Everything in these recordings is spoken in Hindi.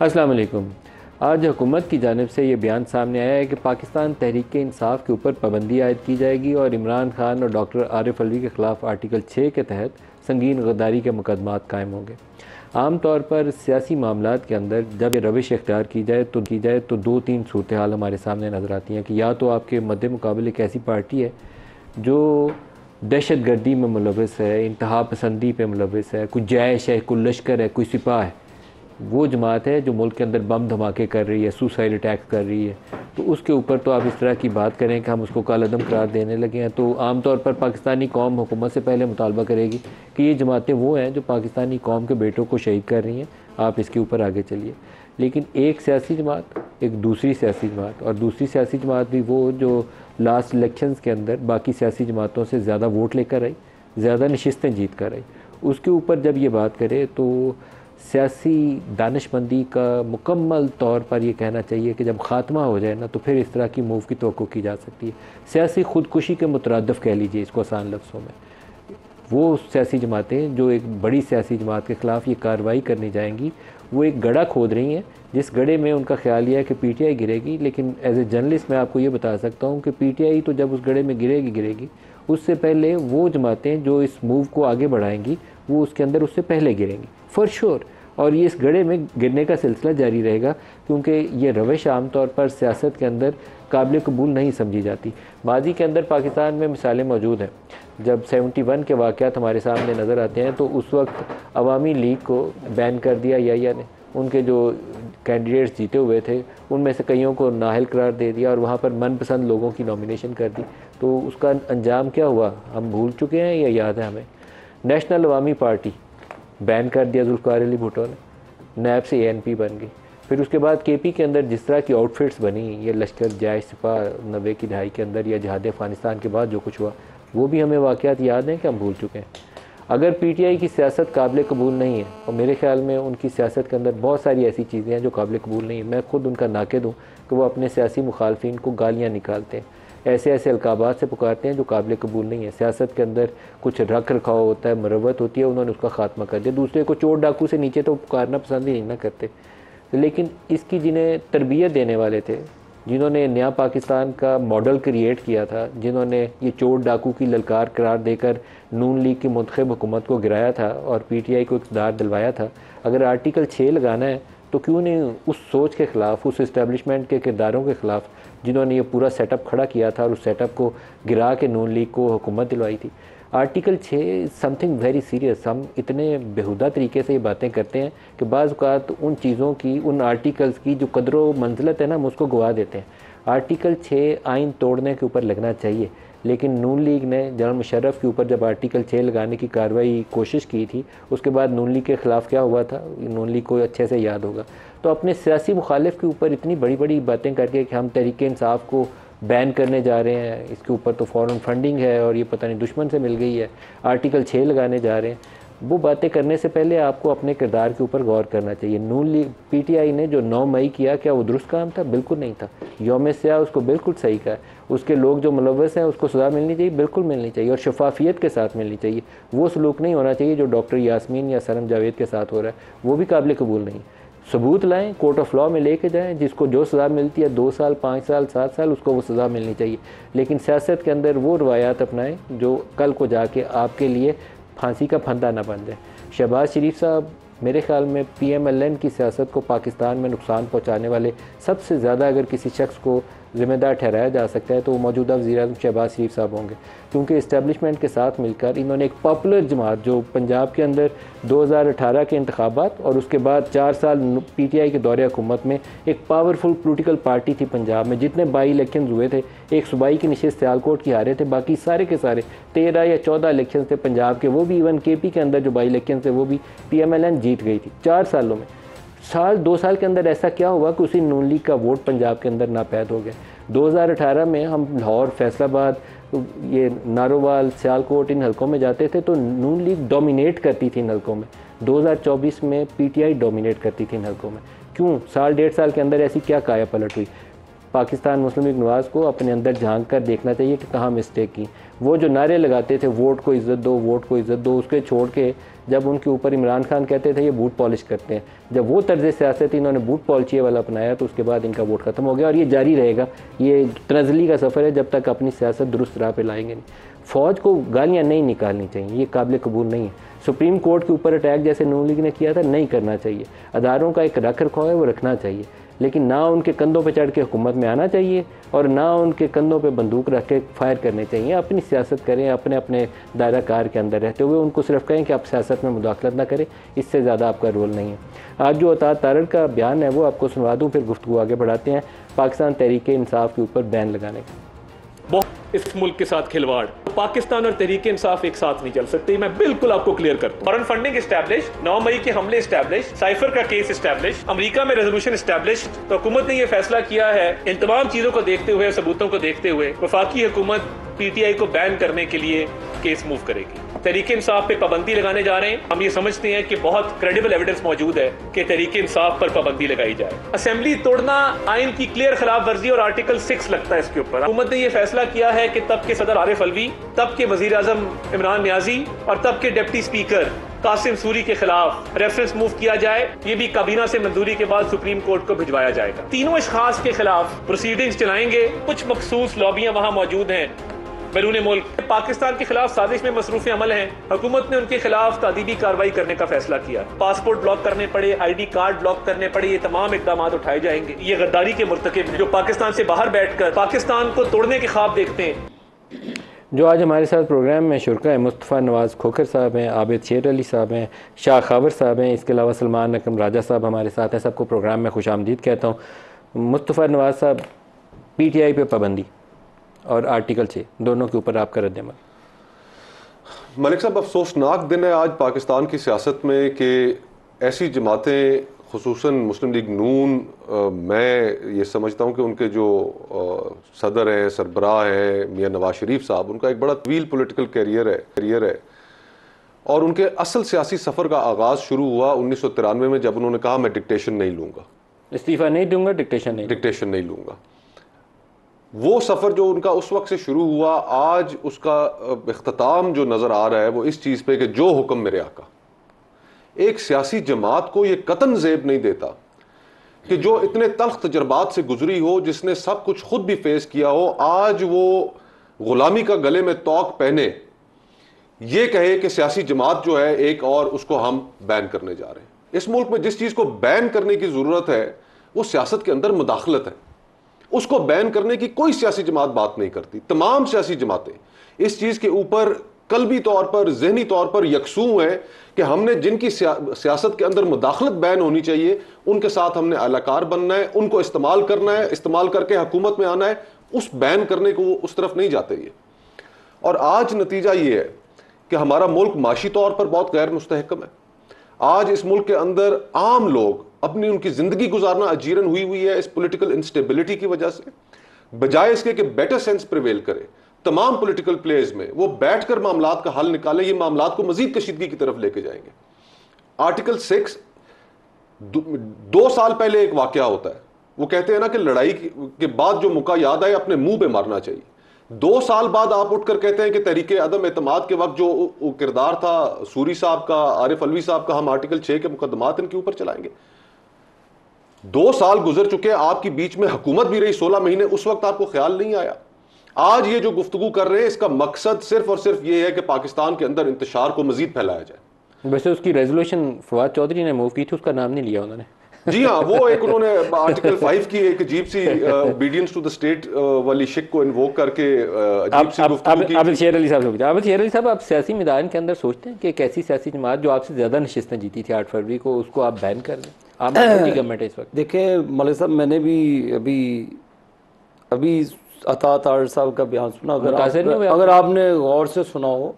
अस्सलाम वालेकुम। आज हुकूमत की जानिब से ये बयान सामने आया है कि पाकिस्तान तहरीक इंसाफ के ऊपर पाबंदी आयद की जाएगी और इमरान खान और डॉक्टर आरिफ अलवी के ख़िलाफ़ आर्टिकल 6 के तहत संगीन गद्दारी के मुकदमात कायम होंगे। आम तौर पर सियासी मामलात के अंदर जब ये रविश इख्तियार की जाए तो दो तीन सूरत हाल हमारे सामने नज़र आती हैं कि या तो आपके मद्दे मुकाबले एक ऐसी पार्टी है जो दहशत गर्दी में मुलविस है, इंतहा पसंदी पे मुलविस है, कोई जैश है, कोई लश्कर है, कोई सिपाह है, वो जमात है जो मुल्क के अंदर बम धमाके कर रही है, सुसाइड अटैक कर रही है। तो उसके ऊपर तो आप इस तरह की बात करें कि हम उसको कालअदम करार देने लगे हैं, तो आम तौर पर पाकिस्तानी कौम हुकूमत से पहले मुतालबा करेगी कि ये जमातें वो हैं जो पाकिस्तानी कौम के बेटों को शहीद कर रही हैं, आप इसके ऊपर आगे चलिए। लेकिन एक सियासी जमात, एक दूसरी सियासी जमात, और दूसरी सियासी जमात भी वो जो लास्ट इलेक्शंस के अंदर बाकी सियासी जमातों से ज़्यादा वोट लेकर आई, ज़्यादा नशिस्तें जीत कर आई, उसके ऊपर जब ये बात करें तो सियासी दानिशमंदी का मुकम्मल तौर पर ये कहना चाहिए कि जब ख़ात्मा हो जाए ना तो फिर इस तरह की मूव की तवक्को की जा सकती है। सियासी ख़ुदकुशी के मुतरद्दिफ़ कह लीजिए इसको आसान लफ्ज़ों में। वो सियासी जमातें जो एक बड़ी सियासी जमात के ख़िलाफ़ ये कार्रवाई करने जाएंगी, वो एक गड्ढा खोद रही हैं जिस गड्ढे में उनका ख्याल यह है कि पीटीआई गिरेगी। लेकिन एज ए जर्नलिस्ट मैं आपको ये बता सकता हूँ कि पीटीआई तो जब उस गड्ढे में गिरेगी उससे पहले वो जमातें जो इस मूव को आगे बढ़ाएंगी वो उसके अंदर उससे पहले गिरेंगी फॉर श्योर। और ये इस गड्ढे में गिरने का सिलसिला जारी रहेगा क्योंकि ये रविश आम तौर पर सियासत के अंदर काबिल कबूल नहीं समझी जाती। माजी के अंदर पाकिस्तान में मिसालें मौजूद हैं। जब 71 के वाक़यात हमारे सामने नज़र आते हैं तो उस वक्त अवामी लीग को बैन कर दिया या ने, उनके जो कैंडिडेट्स जीते हुए थे उनमें से कईयों को नाअहल करार दे दिया और वहाँ पर मनपसंद लोगों की नॉमिनेशन कर दी। तो उसका अंजाम क्या हुआ हम भूल चुके हैं या याद है हमें? नेशनल अवामी पार्टी बैन कर दिया जुल्फ़िकार अली भुट्टो ने, नैब से एएनपी बन गई। फिर उसके बाद केपी के अंदर जिस तरह की आउटफिट्स बनी, ये लश्कर जैश सिपा 90 की दहाई के अंदर या जिहाद अफ़गानिस्तान के बाद जो कुछ हुआ वो भी हमें वाक़यात याद हैं कि हम भूल चुके हैं। अगर पीटीआई की सियासत काबिल कबूल नहीं है, और मेरे ख़्याल में उनकी सियासत के अंदर बहुत सारी ऐसी चीज़ें हैं जो काबिल कबूल नहीं है, मैं खुद उनका नाक़िद हूँ कि वो अपने सियासी मुखालफिन को गालियाँ निकालते हैं, ऐसे ऐसे अलकाबात से पुकारते हैं जो काबिल कबूल नहीं है। सियासत के अंदर कुछ रख रखाव होता है, मरवत होती है, उन्होंने उसका ख़ात्मा कर दिया। दूसरे को चोर डाकू से नीचे तो पुकारना पसंद ही नहीं करते। लेकिन इसकी जिन्हें तरबियत देने वाले थे, जिन्होंने नया पाकिस्तान का मॉडल क्रिएट किया था, जिन्होंने ये चोर डाकू की ललकार करार देकर नून लीग की मुंतखब हुकूमत को गिराया था और पीटीआई को इक़्तिदार दिलवाया था, अगर आर्टिकल 6 लगाना है तो क्यों नहीं उस सोच के ख़िलाफ़, उस इस्टेब्लिशमेंट के किरदारों के ख़िलाफ़ जिन्होंने ये पूरा सेटअप खड़ा किया था और उस सेटअप को गिरा के नून लीग को हुकूमत दिलवाई थी। Article 6 something very serious. हम इतने बेहुदा तरीके से ये बातें करते हैं कि बाज़ औक़ात उन चीज़ों की, उन आर्टिकल्स की जो कदर व मंज़िलत है ना, हम उसको गवा देते हैं। आर्टिकल 6 आइन तोड़ने के ऊपर लगना चाहिए, लेकिन नून लीग ने जनरल मुशर्रफ के ऊपर जब आर्टिकल 6 लगाने की कार्रवाई कोशिश की थी, उसके बाद नून लीग के ख़िलाफ़ क्या हुआ था, नून लीग को अच्छे से याद होगा। तो अपने सियासी मुखालिफ के ऊपर इतनी बड़ी बड़ी बातें करके कि हम तहरीक इंसाफ को बैन करने जा रहे हैं, इसके ऊपर तो फ़ॉरेन फंडिंग है और ये पता नहीं दुश्मन से मिल गई है, आर्टिकल 6 लगाने जा रहे हैं, वो बातें करने से पहले आपको अपने किरदार के ऊपर गौर करना चाहिए। नून लीग पीटीआई ने जो 9 मई किया, क्या वो दुरुस्त काम था? बिल्कुल नहीं था। यौम स्याह उसको बिल्कुल सही कहा। उसके लोग जो मुलव्वस हैं उसको सज़ा मिलनी चाहिए, बिल्कुल मिलनी चाहिए, और शफाफियत के साथ मिलनी चाहिए। वो सलूक नहीं होना चाहिए जो डॉक्टर यास्मीन या सरम जावेद के साथ हो रहा है, वो भी काबिल कबूल नहीं। सबूत लाएं, कोर्ट ऑफ लॉ में लेके जाएं, जिसको जो सज़ा मिलती है 2 साल, 5 साल, 7 साल, उसको वो सज़ा मिलनी चाहिए। लेकिन सियासत के अंदर वो रवायात अपनाएं जो कल को जाके आपके लिए फांसी का फंदा ना बन जाए। शहबाज शरीफ साहब मेरे ख़्याल में पीएमएलएन की सियासत को पाकिस्तान में नुकसान पहुंचाने वाले सबसे ज़्यादा अगर किसी शख्स को ज़िम्मेदार ठहराया जा सकता है तो वो मौजूदा वज़ीर-ए-आज़म शहबाज शरीफ साहब होंगे, क्योंकि इस्टेब्लिशमेंट के साथ मिलकर इन्होंने एक पॉपुलर जमात जो पंजाब के अंदर 2018 के इंतखाबात और उसके बाद 4 साल पीटीआई के दौरे हुकूमत में एक पावरफुल पोलिटिकल पार्टी थी पंजाब में। जितने बाई इलेक्शन हुए थे, एक सूबाई की नशिस्त सियालकोट की हारे थे, बाकी सारे के सारे 13 या 14 इलेक्शन थे पंजाब के, वो भी इवन केपी के अंदर जो बाई इलेक्शन थे वो भी पीएमएलएन जीत गई थी 4 सालों में। 2 साल के अंदर ऐसा क्या हुआ कि उसी नून लीग का वोट पंजाब के अंदर नापैद हो गया। 2018 में हम लाहौर, फैसलाबाद, ये नारोवाल, सियालकोट, इन हलकों में जाते थे तो नून लीग डोमिनेट करती थी इन हलकों में। 2024 में पीटीआई डोमिनेट करती थी इन हलकों में। क्यों? 1.5 साल के अंदर ऐसी क्या काया पलट हुई? पाकिस्तान मुस्लिम लीग नवाज़ को अपने अंदर झांक कर देखना चाहिए कि कहाँ मिस्टेक की। वो जो नारे लगाते थे वोट को इज़्ज़त दो, वोट को इज़्ज़त दो, उसके छोड़ के जब उनके ऊपर इमरान खान कहते थे ये बूट पॉलिश करते हैं, जब वो तर्ज सियासत इन्होंने बूट पॉलिशी वाला अपनाया तो उसके बाद इनका वोट ख़त्म हो गया और ये जारी रहेगा। ये तनज़ली का सफ़र है जब तक अपनी सियासत दुरुस्त राह पे लाएंगे नहीं। फ़ौज को गालियाँ नहीं निकालनी चाहिए, ये काबिल कबूल नहीं है। सुप्रीम कोर्ट के ऊपर अटैक जैसे नून लीग ने किया था नहीं करना चाहिए। अदारों का एक रख रखाव है वो रखना चाहिए, लेकिन ना उनके कंधों पे चढ़ के हुकूमत में आना चाहिए और ना उनके कंधों पे बंदूक रख के फायर करने चाहिए। अपनी सियासत करें अपने अपने दायरा कार के अंदर रहते हुए, उनको सिर्फ कहें कि आप सियासत में मुदाखलत ना करें, इससे ज़्यादा आपका रोल नहीं है। आज जो अता तारड़ का बयान है वो आपको सुनवा दूँ, फिर गुफ्तगू आगे बढ़ाते हैं। पाकिस्तान तहरीक इंसाफ के ऊपर बैन लगाने का इस मुल्क के साथ खिलवाड़, पाकिस्तान और तहरीक इंसाफ एक साथ नहीं चल सकती। मैं बिल्कुल आपको क्लियर करता हूं। फॉरेन फंडिंग एस्टैब्लिश, 9 मई के हमले एस्टैब्लिश, साइफर का केस एस्टैब्लिश, अमेरिका में रेजोल्यूशन एस्टैब्लिश। तो हुकूमत ने यह फैसला किया है, इन तमाम चीजों को देखते हुए, सबूतों को देखते हुए, वफाकी हुकूमत पीटीआई को बैन करने के लिए केस मूव करेगी। तहरीक इंसाफ पे पाबंदी लगाने जा रहे हैं। हम ये समझते हैं कि बहुत क्रेडिबल एविडेंस मौजूद है कि तहरीक इंसाफ पर पाबंदी लगाई जाए। असेंबली तोड़ना आइन की क्लियर खिलाफ वर्जी और आर्टिकल 6 लगता है इसके ऊपर। हुकूमत ने यह फैसला किया है कि तब के सदर आरिफ अलवी, तब के वजीर आजम इमरान नियाजी और तब के डिप्टी स्पीकर कासिम सूरी के खिलाफ रेफरेंस मूव किया जाए। ये भी काबीना से मंजूरी के बाद सुप्रीम कोर्ट को भिजवाया जाएगा। तीनों अशखास के खिलाफ प्रोसीडिंग्स चलाएंगे। कुछ मखसूस लॉबियां वहां मौजूद हैं बैरून मुल्क, पाकिस्तान के खिलाफ साजिश में मसरूफ अमल हैं। हुकूमत ने उनके खिलाफ तादीबी कार्रवाई करने का फैसला किया। पासपोर्ट ब्लॉक करने पड़े, ID कार्ड ब्लॉक करने पड़े, ये तमाम इकदाम उठाए जाएंगे। ये गद्दारी के मुर्तकिब जो पाकिस्तान से बाहर बैठकर पाकिस्तान को तोड़ने के ख्वाब देखते हैं। जो आज हमारे साथ प्रोग्राम में शुरका है, मुस्तफ़ा नवाज़ खोखर साहब हैं, आबिद शेर अली साहब हैं, शाह खावर साहब हैं, इसके अलावा सलमान अकरम राजा साहब हमारे साथ हैं। सबको प्रोग्राम में खुश आमदीद कहता हूँ। मुस्तफ़ा नवाज़ साहब, PTI पे पाबंदी और आर्टिकल 6 दोनों के ऊपर आपका रद्द-ए-अमल। मलिक साहब, अफसोसनाक दिन है आज पाकिस्तान की सियासत में कि ऐसी जमातें, खुसूसन मुस्लिम लीग नून, मैं ये समझता हूँ कि उनके जो सदर हैं, सरबराह हैं मियाँ नवाज शरीफ साहब, उनका एक बड़ा तवील पॉलिटिकल करियर है और उनके असल सियासी सफ़र का आगाज़ शुरू हुआ 1993 में, जब उन्होंने कहा मैं डिक्टेशन नहीं लूँगा, इस्तीफ़ा नहीं दूंगा, डिक्टेशन नहीं लूँगा। वो सफ़र जो उनका उस वक्त से शुरू हुआ, आज उसका इख्तिताम जो नज़र आ रहा है वो इस चीज़ पे कि जो हुक्म मेरे आका। एक सियासी जमात को ये कतन ज़ेब नहीं देता कि जो इतने तल्ख तजर्बात से गुजरी हो, जिसने सब कुछ खुद भी फेस किया हो, आज वो ग़ुलामी का गले में तौक पहने ये कहे कि सियासी जमात जो है एक और, उसको हम बैन करने जा रहे हैं। इस मुल्क में जिस चीज़ को बैन करने की ज़रूरत है वो सियासत के अंदर मुदाखलत है। उसको बैन करने की कोई सियासी जमात बात नहीं करती। तमाम सियासी जमातें इस चीज़ के ऊपर कल्बी तौर पर, जहनी तौर पर यकसू हैं कि हमने जिनकी सियासत के अंदर मुदाखलत बैन होनी चाहिए उनके साथ हमने अलाकार बनना है, उनको इस्तेमाल करना है, इस्तेमाल करके हुकूमत में आना है। उस बैन करने को वो उस तरफ नहीं जाते ये। और आज नतीजा ये है कि हमारा मुल्क माशी तौर पर बहुत गैर मुस्तहकम है। आज इस मुल्क के अंदर आम लोग अपनी उनकी जिंदगी गुजारना अजीरन हुई है इस पॉलिटिकल इंस्टेबिलिटी की वजह से। बजाय इसके कि बेटर सेंस प्रिवेल करे तमाम पॉलिटिकल प्लेयर्स में, वो बैठकर मामलात का हल निकाले, ये मामलात को मजीद कशीदगी की तरफ लेके जाएंगे। आर्टिकल 6 2 साल पहले एक वाकया होता है, वो कहते हैं ना कि लड़ाई के बाद जो मौका याद आए अपने मुंह पे मारना चाहिए। 2 साल बाद आप उठकर कहते हैं कि तहरीके अदम एतमाद के वक्त जो किरदार था सूरी साहब का, आरिफ अलवी साहब का, हम आर्टिकल 6 के मुकदमात इनके ऊपर चलाएंगे। 2 साल गुजर चुके, आपकी बीच में हुकूमत भी रही 16 महीने, उस वक्त आपको ख्याल नहीं आया। आज ये जो गुफ्तगू कर रहे हैं इसका मकसद सिर्फ और सिर्फ ये है कि पाकिस्तान के अंदर इंतशार को मजीद फैलाया जाए। वैसे उसकी रेजोल्यूशन फवाद चौधरी ने मूव की थी, उसका नाम नहीं लिया उन्होंने। जी हाँ, वो एक उन्होंने आर्टिकल 5 की एक अजीब सी ओबीडियंस टू द स्टेट वाली शिक को इन्वोक करके अजीब सी गुफ्तगू की। आबिद शेर अली साहब से पूछा। आबिद शेर अली साहब, आप सियासी मैदान के अंदर सोचते हैं कि एक ऐसी सियासी जमात जो आपसे ज़्यादा नशिस्तें जीती थी 8 फरवरी को, उसको आप बैन कर दें? आप गवर्नमेंट है इस वक्त। देखिए मलिक साहब, मैंने भी अभी अता तारड़ साहब का बयान सुना, अगर आपने गौर से सुना हो,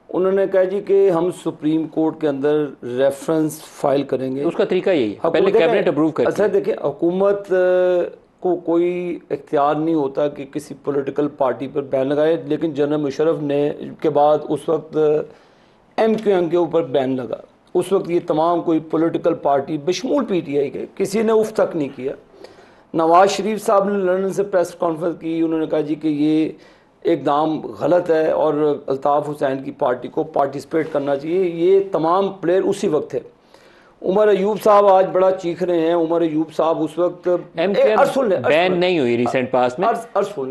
उन्होंने कहा जी कि हम सुप्रीम कोर्ट के अंदर रेफरेंस फाइल करेंगे। उसका तरीका यही है, पहले कैबिनेट अप्रूव करती है। अच्छा देखिए, हुकूमत को कोई इख्तियार नहीं होता कि किसी पॉलिटिकल पार्टी पर बैन लगाए, लेकिन जनरल मुशर्रफ ने के बाद उस वक्त MQM के ऊपर बैन लगा। उस वक्त ये तमाम कोई पॉलिटिकल पार्टी बशमूल PTI के किसी ने उफ तक नहीं किया। नवाज शरीफ साहब ने लंदन से प्रेस कॉन्फ्रेंस की, उन्होंने कहा जी कि ये एकदम गलत है और अल्ताफ़ हुसैन की पार्टी को पार्टिसिपेट करना चाहिए। ये तमाम प्लेयर उसी वक्त थे। उमर अयूब साहब आज बड़ा चीख रहे हैं। उमर अयूब साहब उस वक्त बैन नहीं हुई रिसेंट पास में।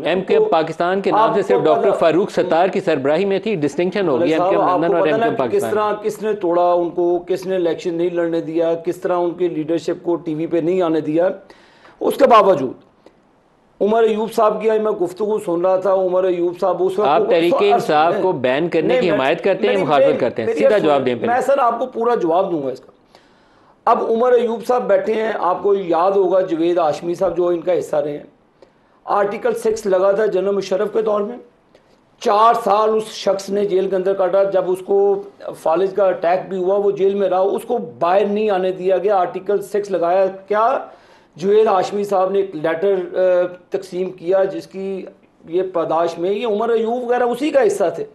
एमके पाकिस्तान के नाम से सिर्फ डॉक्टर फारूक सत्तार की सरबराही में थी, डिस्टिंक्शन हो गया एमके लंदन और एमके पाकिस्तान। किस तरह किसने तोड़ा उनको, किसने इलेक्शन नहीं लड़ने दिया, किस तरह उनकी लीडरशिप को टीवी पे नहीं आने दिया। उसके बावजूद उमर अयूब साहब की आज मैं गुफ्तगू सुन रहा था। उमर अयूब साहब उस वक्त आप तहरीके इंसाफ को बैन करने की हिमायत करते हैं, मुखालफत करते हैं? सीधा जवाब दें। मैं सर आपको पूरा जवाब दूंगा इसका। अब उमर अयूब साहब बैठे हैं, आपको याद होगा जवेद हाशमी साहब जो इनका हिस्सा रहे हैं, आर्टिकल 6 लगा था जनरल मुशर्रफ के दौर में। 4 साल उस शख्स ने जेल के अंदर काटा। जब उसको फालिज का अटैक भी हुआ वो जेल में रहा, उसको बाहर नहीं आने दिया गया। आर्टिकल 6 लगाया। क्या जवेद हाशमी साहब ने एक लेटर तकसीम किया जिसकी ये पादाश में ये उमर अयूब वगैरह उसी का हिस्सा थे।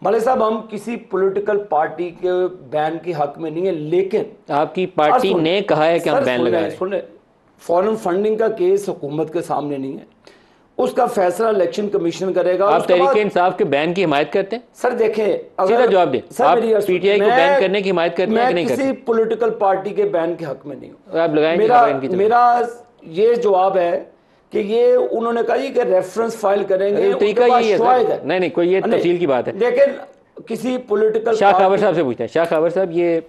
मलिक साहब हम किसी पॉलिटिकल पार्टी के बैन के हक में नहीं है, लेकिन आपकी पार्टी ने कहा है कि हम बैन लगाएं। सुने, फॉरेन फंडिंग का केस हुकूमत के सामने नहीं है, उसका फैसला इलेक्शन कमीशन करेगा। आप तहरीके इंसाफ के बैन की हिमायत करते हैं? सर देखें, सीधा जवाब दें। आप पीटीआई को बैन करने की हिमायत करते हैं कि नहीं करते? मैं किसी पॉलिटिकल पार्टी के बैन के हक में नहीं हूँ। आप लगाएंगे? मेरा ये जवाब है कि ये उन्होंने कहा कि रेफरेंस फाइल करेंगे, तरीका यही है। नहीं कोई ये तफसील की बात है। लेकिन किसी पॉलिटिकल शाह खबर साहब से पूछते हैं। शाह खबर साहब, ये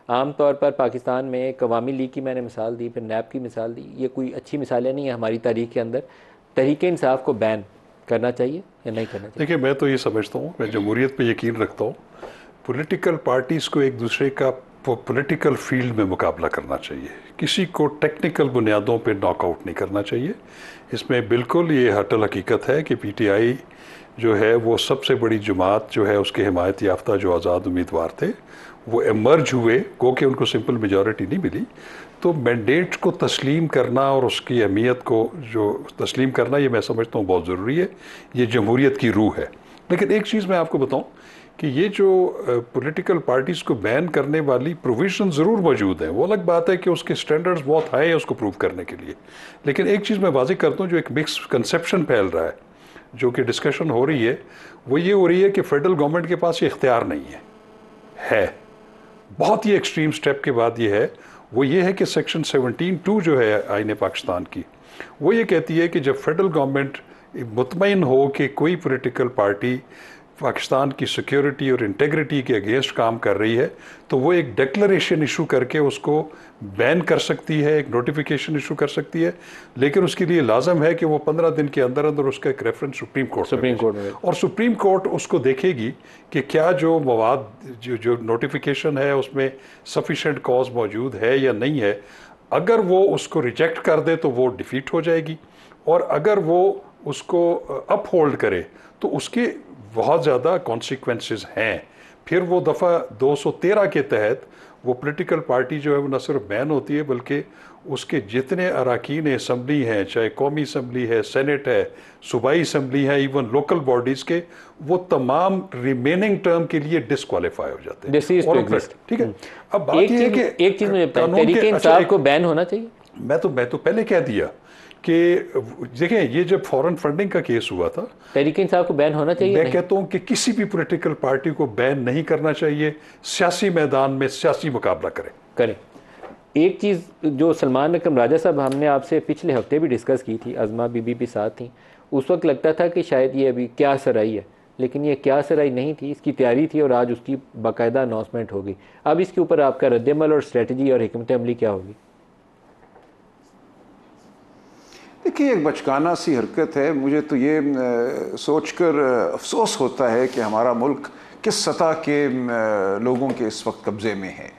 आमतौर पर पाकिस्तान में अवामी लीग की मैंने मिसाल दी, फिर नैब की मिसाल दी, ये कोई अच्छी मिसालें नहीं है हमारी तारीख के अंदर। तहरीके इंसाफ को बैन करना चाहिए या नहीं करना चाहिए? देखिए, मैं तो ये समझता हूँ, मैं जमहूरियत पे यकीन रखता हूँ। पॉलिटिकल पार्टीज़ को एक दूसरे का पॉलिटिकल फील्ड में मुकाबला करना चाहिए, किसी को टेक्निकल बुनियादों पे नॉकआउट नहीं करना चाहिए। इसमें बिल्कुल ये हटल हकीकत है कि पीटीआई जो है वो सबसे बड़ी जमात जो है, उसके हिमायत याफ्ता जो आज़ाद उम्मीदवार थे वो एमर्ज हुए, को कि उनको सिंपल मेजॉरिटी नहीं मिली। तो मैंडेट को तस्लीम करना और उसकी अहमियत को जो तस्लीम करना, ये मैं समझता हूँ बहुत ज़रूरी है। ये जमहूरियत की रूह है। लेकिन एक चीज़ मैं आपको बताऊँ कि ये जो पॉलिटिकल पार्टीज़ को बैन करने वाली प्रोविजन ज़रूर मौजूद हैं। वो अलग बात है कि उसके स्टैंडर्ड्स बहुत हाई है उसको प्रूव करने के लिए। लेकिन एक चीज़ मैं वाज़ेह करता हूँ, जो एक मिक्स कंसेप्शन फैल रहा है, जो कि डिस्कशन हो रही है, वो ये हो रही है कि फेडरल गवर्नमेंट के पास ये इख्तियार नहीं है। बहुत ही एक्सट्रीम स्टेप के बाद ये है, वो ये है कि सेक्शन 17(2) जो है आईन पाकिस्तान की, वो ये कहती है कि जब फेडरल गवर्नमेंट मुतमईन हो कि कोई पॉलिटिकल पार्टी पाकिस्तान की सिक्योरिटी और इंटेग्रिटी के अगेंस्ट काम कर रही है, तो वो एक डिक्लेरेशन इशू करके उसको बैन कर सकती है, एक नोटिफिकेशन इशू कर सकती है। लेकिन उसके लिए लाजम है कि वो 15 दिन के अंदर अंदर उसका एक रेफरेंस सुप्रीम कोर्ट में, और सुप्रीम कोर्ट उसको देखेगी कि क्या जो मवाद जो नोटिफिकेशन है उसमें सफिशेंट कॉज मौजूद है या नहीं है। अगर वो उसको रिजेक्ट कर दे तो वो डिफीट हो जाएगी, और अगर वो उसको अपहोल्ड करे तो उसके बहुत ज़्यादा कॉन्सिक्वेंसेस हैं। फिर वो दफ़ा 213 के तहत वो पॉलिटिकल पार्टी जो है वो न सिर्फ बैन होती है, बल्कि उसके जितने अराकीन असम्बली हैं, चाहे कौमी असम्बली है, सेनेट है, सूबाई असम्बली है, इवन लोकल बॉडीज़ के, वो तमाम रिमेनिंग टर्म के लिए डिस्क्वालीफाई हो जाते हैं। ठीक है। अब बात यह है कि एक चीज़ मुझे तहरीके इंसाफ को बैन होना चाहिए। मैं तो पहले कह दिया कि देखें, ये जब फॉरेन फंडिंग का केस हुआ था, तहरीके इंसाफ को बैन होना चाहिए। मैं कहता हूँ कि किसी भी पॉलिटिकल पार्टी को बैन नहीं करना चाहिए। सियासी मैदान में सियासी मुकाबला करें। एक चीज़ जो सलमान अकरम राजा साहब, हमने आपसे पिछले हफ्ते भी डिस्कस की थी, अज़मा बीबी भी साथ थी, उस वक्त लगता था कि शायद ये अभी क्या सराई है, लेकिन ये क्या सराई नहीं थी, इसकी तैयारी थी और आज उसकी बाकायदा अनाउंसमेंट हो गई। अब इसके ऊपर आपका रद्दअमल और स्ट्रेटजी और हिकमत अमली क्या होगी? देखिए, एक बचकाना सी हरकत है। मुझे तो ये सोचकर अफसोस होता है कि हमारा मुल्क किस सतह के लोगों के इस वक्त कब्ज़े में है।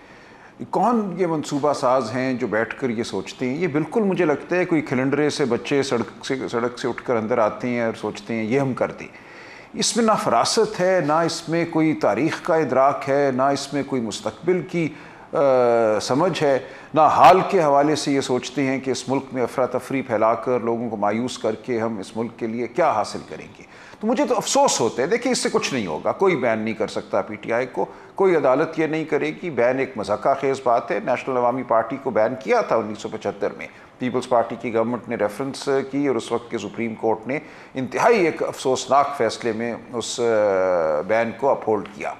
कौन ये मंसूबा साज हैं जो बैठकर ये सोचते हैं? ये बिल्कुल मुझे लगता है कोई खिलंडरे से बच्चे सड़क से उठकर अंदर आते हैं और सोचते हैं ये हम कर दें। इसमें ना फरासत है, ना इसमें कोई तारीख़ का इदराक है, ना इसमें कोई मुस्तकबिल की समझ है, ना हाल के हवाले से ये सोचते हैं कि इस मुल्क में अफरा तफरी फैलाकर लोगों को मायूस करके हम इस मुल्क के लिए क्या हासिल करेंगे। तो मुझे तो अफसोस होता है। देखिए, इससे कुछ नहीं होगा, कोई बैन नहीं कर सकता PTI को, कोई अदालत ये नहीं करेगी। बैन एक मजाका खेज बात है। नेशनल अवामी पार्टी को बैन किया था 1975 में, पीपल्स पार्टी की गवर्नमेंट ने रेफरेंस की और उस वक्त के सुप्रीम कोर्ट ने इंतहाई एक अफसोसनाक फैसले में उस बैन को अपहोल्ड किया।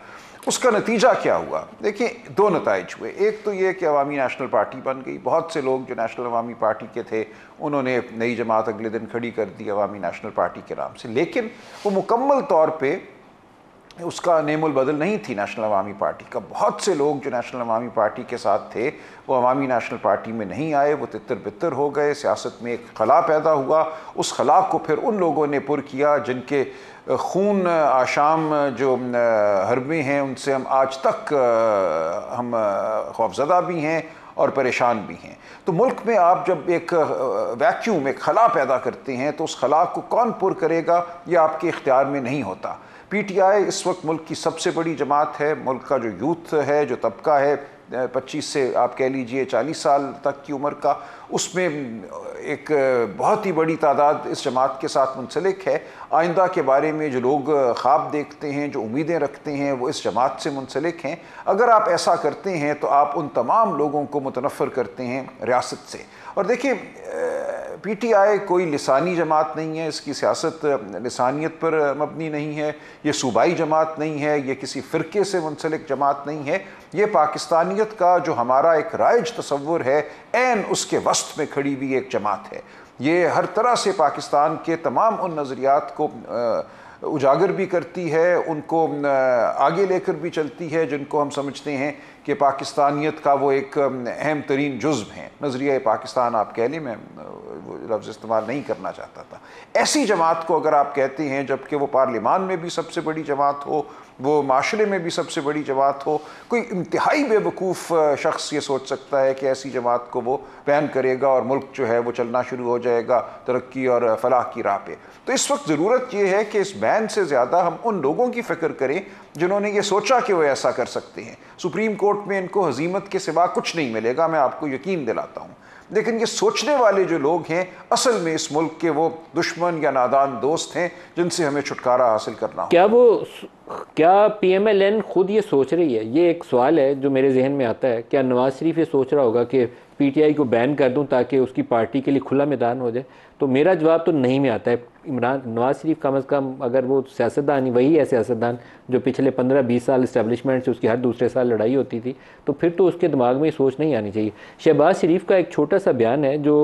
उसका नतीजा क्या हुआ? देखिए, दो नताइज हुए। एक तो ये कि अवामी नेशनल पार्टी बन गई। बहुत से लोग जो नेशनल अवामी पार्टी के थे उन्होंने नई जमात अगले दिन खड़ी कर दी अवामी नेशनल पार्टी के नाम से, लेकिन वो मुकम्मल तौर पे उसका नेमुल बदल नहीं थी नेशनल अवामी पार्टी का। बहुत से लोग जो नेशनल अवामी पार्टी के साथ थे वो अवामी नेशनल पार्टी में नहीं आए, वो तितर बितर हो गए। सियासत में एक खला पैदा हुआ। उस खला को फिर उन लोगों ने पुर किया जिनके खून आशाम जो हरबे हैं उनसे हम आज तक हम खौफजदा भी हैं और परेशान भी हैं। तो मुल्क में आप जब एक वैक्यूम, एक खला पैदा करते हैं तो उस खला को कौन पुर करेगा ये आपके इख्तियार में नहीं होता। PTI इस वक्त मुल्क की सबसे बड़ी जमात है। मुल्क का जो यूथ है, जो तबका है 25 से आप कह लीजिए 40 साल तक की उम्र का, उसमें एक बहुत ही बड़ी तादाद इस जमात के साथ मुंसलिक है। आइंदा के बारे में जो लोग ख्वाब देखते हैं, जो उम्मीदें रखते हैं, वो इस जमात से मुंसलिक हैं। अगर आप ऐसा करते हैं तो आप उन तमाम लोगों को मुतनफ़र करते हैं रियासत से। और देखिए, PTI कोई लिसानी जमात नहीं है, इसकी सियासत लिसानियत पर मबनी नहीं है, ये सूबाई जमात नहीं है, ये किसी फ़िरके से मुंसलिक जमात नहीं है। ये पाकिस्तानियत का जो हमारा एक राइज तसव्वुर है, ऐन उसके वस्त में खड़ी हुई एक जमात है। ये हर तरह से पाकिस्तान के तमाम उन नज़रियात को उजागर भी करती है, उनको आगे लेकर भी चलती है जिनको हम समझते हैं कि पाकिस्तानियत का वो एक अहम तरीन जुज़्व हैं। नज़रिया पाकिस्तान आप कह लें, मैं वो लफ्ज़ इस्तेमाल नहीं करना चाहता था। ऐसी जमात को अगर आप कहते हैं, जबकि वो पार्लिमान में भी सबसे बड़ी जमात हो, वो माशरे में भी सबसे बड़ी जमात हो, कोई इंतहाई बेवकूफ़ शख्स ये सोच सकता है कि ऐसी जमात को वो बैन करेगा और मुल्क जो है वो चलना शुरू हो जाएगा तरक्की और फलाह की राह पे। तो इस वक्त ज़रूरत ये है कि इस बैन से ज़्यादा हम उन लोगों की फ़िक्र करें जिन्होंने ये सोचा कि वो ऐसा कर सकते हैं। सुप्रीम कोर्ट में इनको हजीमत के सिवा कुछ नहीं मिलेगा, मैं आपको यकीन दिलाता हूँ। लेकिन ये सोचने वाले जो लोग हैं असल में इस मुल्क के वो दुश्मन या नादान दोस्त हैं जिनसे हमें छुटकारा हासिल करना हो। क्या PMLN खुद ये सोच रही है? ये एक सवाल है जो मेरे जहन में आता है। क्या नवाज शरीफ ये सोच रहा होगा कि PTI को बैन कर दूं ताकि उसकी पार्टी के लिए खुला मैदान हो जाए? तो मेरा जवाब तो नहीं में आता है। नवाज शरीफ कम अज़ कम, अगर वो सियासतदान ही वही है सियासतदान जो पिछले 15-20 साल इस्टेब्लिशमेंट से उसकी हर दूसरे साल लड़ाई होती थी, तो फिर तो उसके दिमाग में ये सोच नहीं आनी चाहिए। शहबाज शरीफ का एक छोटा सा बयान है जो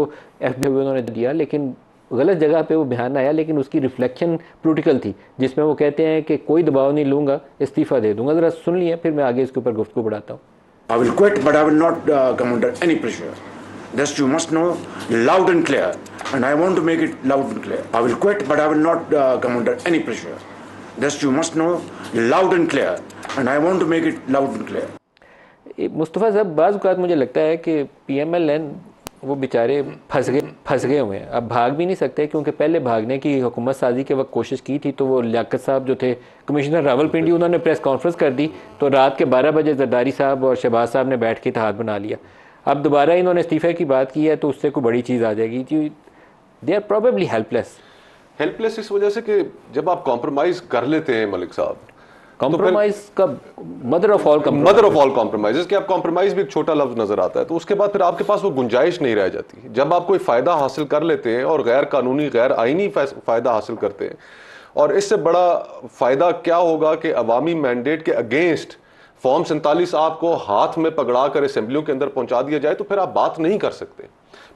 FB उन्होंने दिया, लेकिन गलत जगह पे वो बयान आया, लेकिन उसकी रिफ्लेक्शन पॉलिटिकल थी, जिसमें वो कहते हैं कि कोई दबाव नहीं लूँगा, इस्तीफ़ा दे दूँगा। ज़रा सुन लिए, फिर मैं आगे इसके ऊपर गुफ्तगू बढ़ाता हूँ। I will quit, but I will not come under any pressure. This you must know loud and clear, and I want to make it loud and clear. I will quit, but I will not come under any pressure. This you must know loud and clear, and I want to make it loud and clear. Mustafa साहब, बाज़ औक़ात मुझे लगता है कि PMLN वो बेचारे फंस गए हुए हैं। अब भाग भी नहीं सकते, क्योंकि पहले भागने की हुकूमत साजी के वक्त कोशिश की थी तो वो लियाकत साहब जो थे कमिश्नर रावलपिंडी, उन्होंने प्रेस कॉन्फ्रेंस कर दी तो रात के 12 बजे जरदारी साहब और शहबाज साहब ने बैठ के इत्तेहाद बना लिया। अब दोबारा इन्होंने इस्तीफ़े की बात की है तो उससे कोई बड़ी चीज़ आ जाएगी। दे आर प्रॉबेबली हेल्पलेस इस वजह से कि जब आप कॉम्प्रोमाइज़ कर लेते हैं मलिक साहब, कॉम्प्रोमाइज का मदर ऑफ ऑल कॉम्प्रोमाइज कि आप कॉम्प्रोमाइज भी एक छोटा लफ्ज नजर आता है, तो उसके बाद फिर आपके पास वो गुंजाइश नहीं रह जाती। जब आप कोई फायदा हासिल कर लेते हैं और गैर कानूनी गैर आईनी फायदा हासिल करते हैं, और इससे बड़ा फायदा क्या होगा कि अवामी मैंडेट के अगेंस्ट फॉर्म 47 आपको हाथ में पकड़ा कर असेंबलियों के अंदर पहुंचा दिया जाए तो फिर आप बात नहीं कर सकते।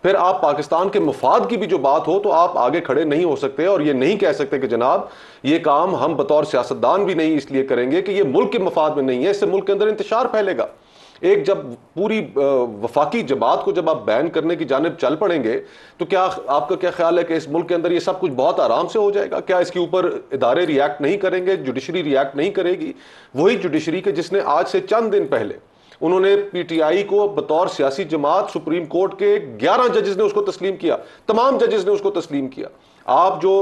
फिर आप पाकिस्तान के मफाद की भी जो बात हो तो आप आगे खड़े नहीं हो सकते और ये नहीं कह सकते कि जनाब ये काम हम बतौर सियासतदान भी नहीं इसलिए करेंगे कि ये मुल्क के मफाद में नहीं है, इससे मुल्क के अंदर इंतशार फैलेगा। एक जब पूरी वफाकी जमात को जब आप बैन करने की जानिब चल पड़ेंगे तो क्या आपका क्या ख्याल है कि इस मुल्क के अंदर ये सब कुछ बहुत आराम से हो जाएगा? क्या इसके ऊपर इदारे रिएक्ट नहीं करेंगे, जुडिशरी रिएक्ट नहीं करेगी? वही जुडिशरी के जिसने आज से चंद दिन पहले उन्होंने PTI को बतौर सियासी जमात सुप्रीम कोर्ट के 11 जजेस ने उसको तस्लीम किया, तमाम जजेस ने उसको तस्लीम किया। आप जो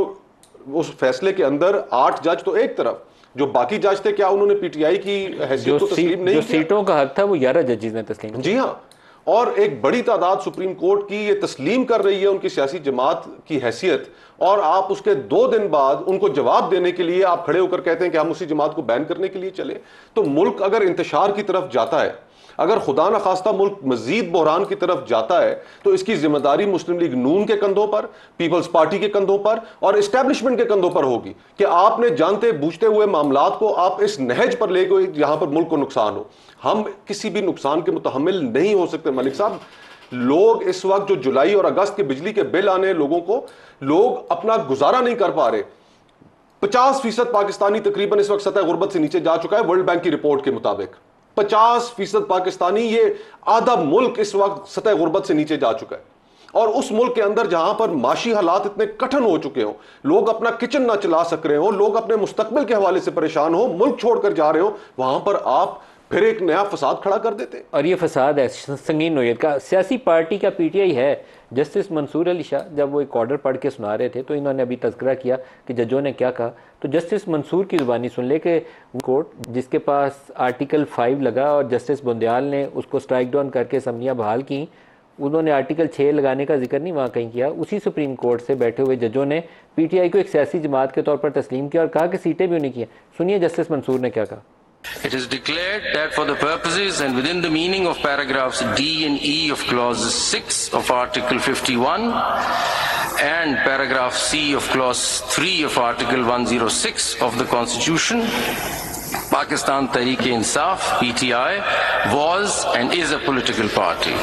उस फैसले के अंदर 8 जज तो एक तरफ जो बाकी जज थे क्या उन्होंने पीटीआई की हैसियत को तस्लीम नहीं जो किया? सीटों का हक था वो 11 जजेस ने तस्लीम किया। जी हाँ, और एक बड़ी तादाद सुप्रीम कोर्ट की ये तस्लीम कर रही है उनकी सियासी जमात की हैसियत, और आप उसके 2 दिन बाद उनको जवाब देने के लिए आप खड़े होकर कहते हैं कि हम उसी जमात को बैन करने के लिए चले। तो मुल्क अगर इंतशार की तरफ जाता है, अगर खुदा न खास्ता मुल्क मजीद बहरान की तरफ जाता है, तो इसकी जिम्मेदारी मुस्लिम लीग नून के कंधों पर, पीपल्स पार्टी के कंधों पर और एस्टेब्लिशमेंट के कंधों पर होगी कि आपने जानते बूझते हुए मामलात को आप इस नहज पर ले गए जहां पर मुल्क को नुकसान हो। हम किसी भी नुकसान के मुतहम्मिल नहीं हो सकते मलिक साहब। लोग इस वक्त जो जुलाई और अगस्त के बिजली के बिल आने लोगों को, लोग अपना गुजारा नहीं कर पा रहे। 50% पाकिस्तानी तकरीबन इस वक्त सतह गुर्बत से नीचे जा चुका है वर्ल्ड बैंक की रिपोर्ट के मुताबिक। 50% पाकिस्तानी, ये आधा मुल्क इस वक्त सतह गुर्बत से नीचे जा चुका है। और उस मुल्क के अंदर जहां पर माशी हालात इतने कठिन हो चुके हो, लोग अपना किचन ना चला सक रहे हो, लोग अपने मुस्तकबिल के हवाले से परेशान हो, मुल्क छोड़कर जा रहे हो, वहां पर आप फिर एक नया फसाद खड़ा कर देते। और ये फसाद है संगीन नोयत का। सियासी पार्टी का पीटीआई है। जस्टिस मंसूर अली शाह जब वो एक ऑर्डर पढ़ के सुना रहे थे तो इन्होंने अभी तज़किरा किया कि जजों ने क्या कहा, तो जस्टिस मंसूर की ज़ुबानी सुन ले कि कोर्ट जिसके पास आर्टिकल 5 लगा और जस्टिस बुंदियाल ने उसको स्ट्राइक डाउन करके असम्बलियाँ बहाल की, उन्होंने आर्टिकल 6 लगाने का जिक्र नहीं वहाँ कहीं किया। उसी सुप्रीम कोर्ट से बैठे हुए जजों ने पीटीआई को एक सियासी जमात के तौर पर तस्लीम किया और कहा कि सीटें भी उन्हें की हैं। सुनिए जस्टिस मंसूर ने क्या कहा। It is declared that for the purposes and within the meaning of paragraphs D and E of clause 6 of Article 51 and paragraph C of clause 3 of Article 106 of the Constitution, Pakistan Tehreek-e-Insaf (PTI) was and is a political party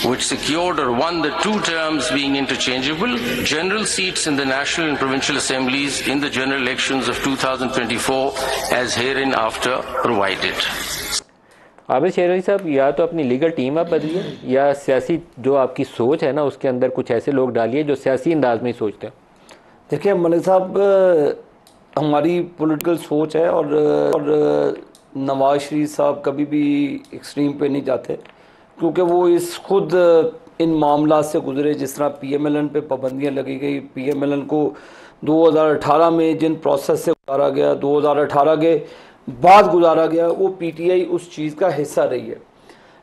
which secured or won the 2 terms being interchangeable general seats in the national and provincial assemblies in the general elections of 2024 as hereinafter provided. Abid शेर अली साहब, या तो अपनी लीगल टीम आप बदलिए या सियासी जो आपकी सोच है ना उसके अंदर कुछ ऐसे लोग डालिए जो सियासी अंदाज में ही सोचते हैं। देखिए मलिक साहब, हमारी पॉलिटिकल सोच है और नवाज शरीफ साहब कभी भी एक्सट्रीम पे नहीं जाते, क्योंकि वो इस खुद इन मामला से गुजरे। जिस तरह PMLN पे पाबंदियां लगी गई, PMLN को 2018 में जिन प्रोसेस से गुजारा गया, 2018 के बाद गुजारा गया, वो PTI उस चीज़ का हिस्सा रही है।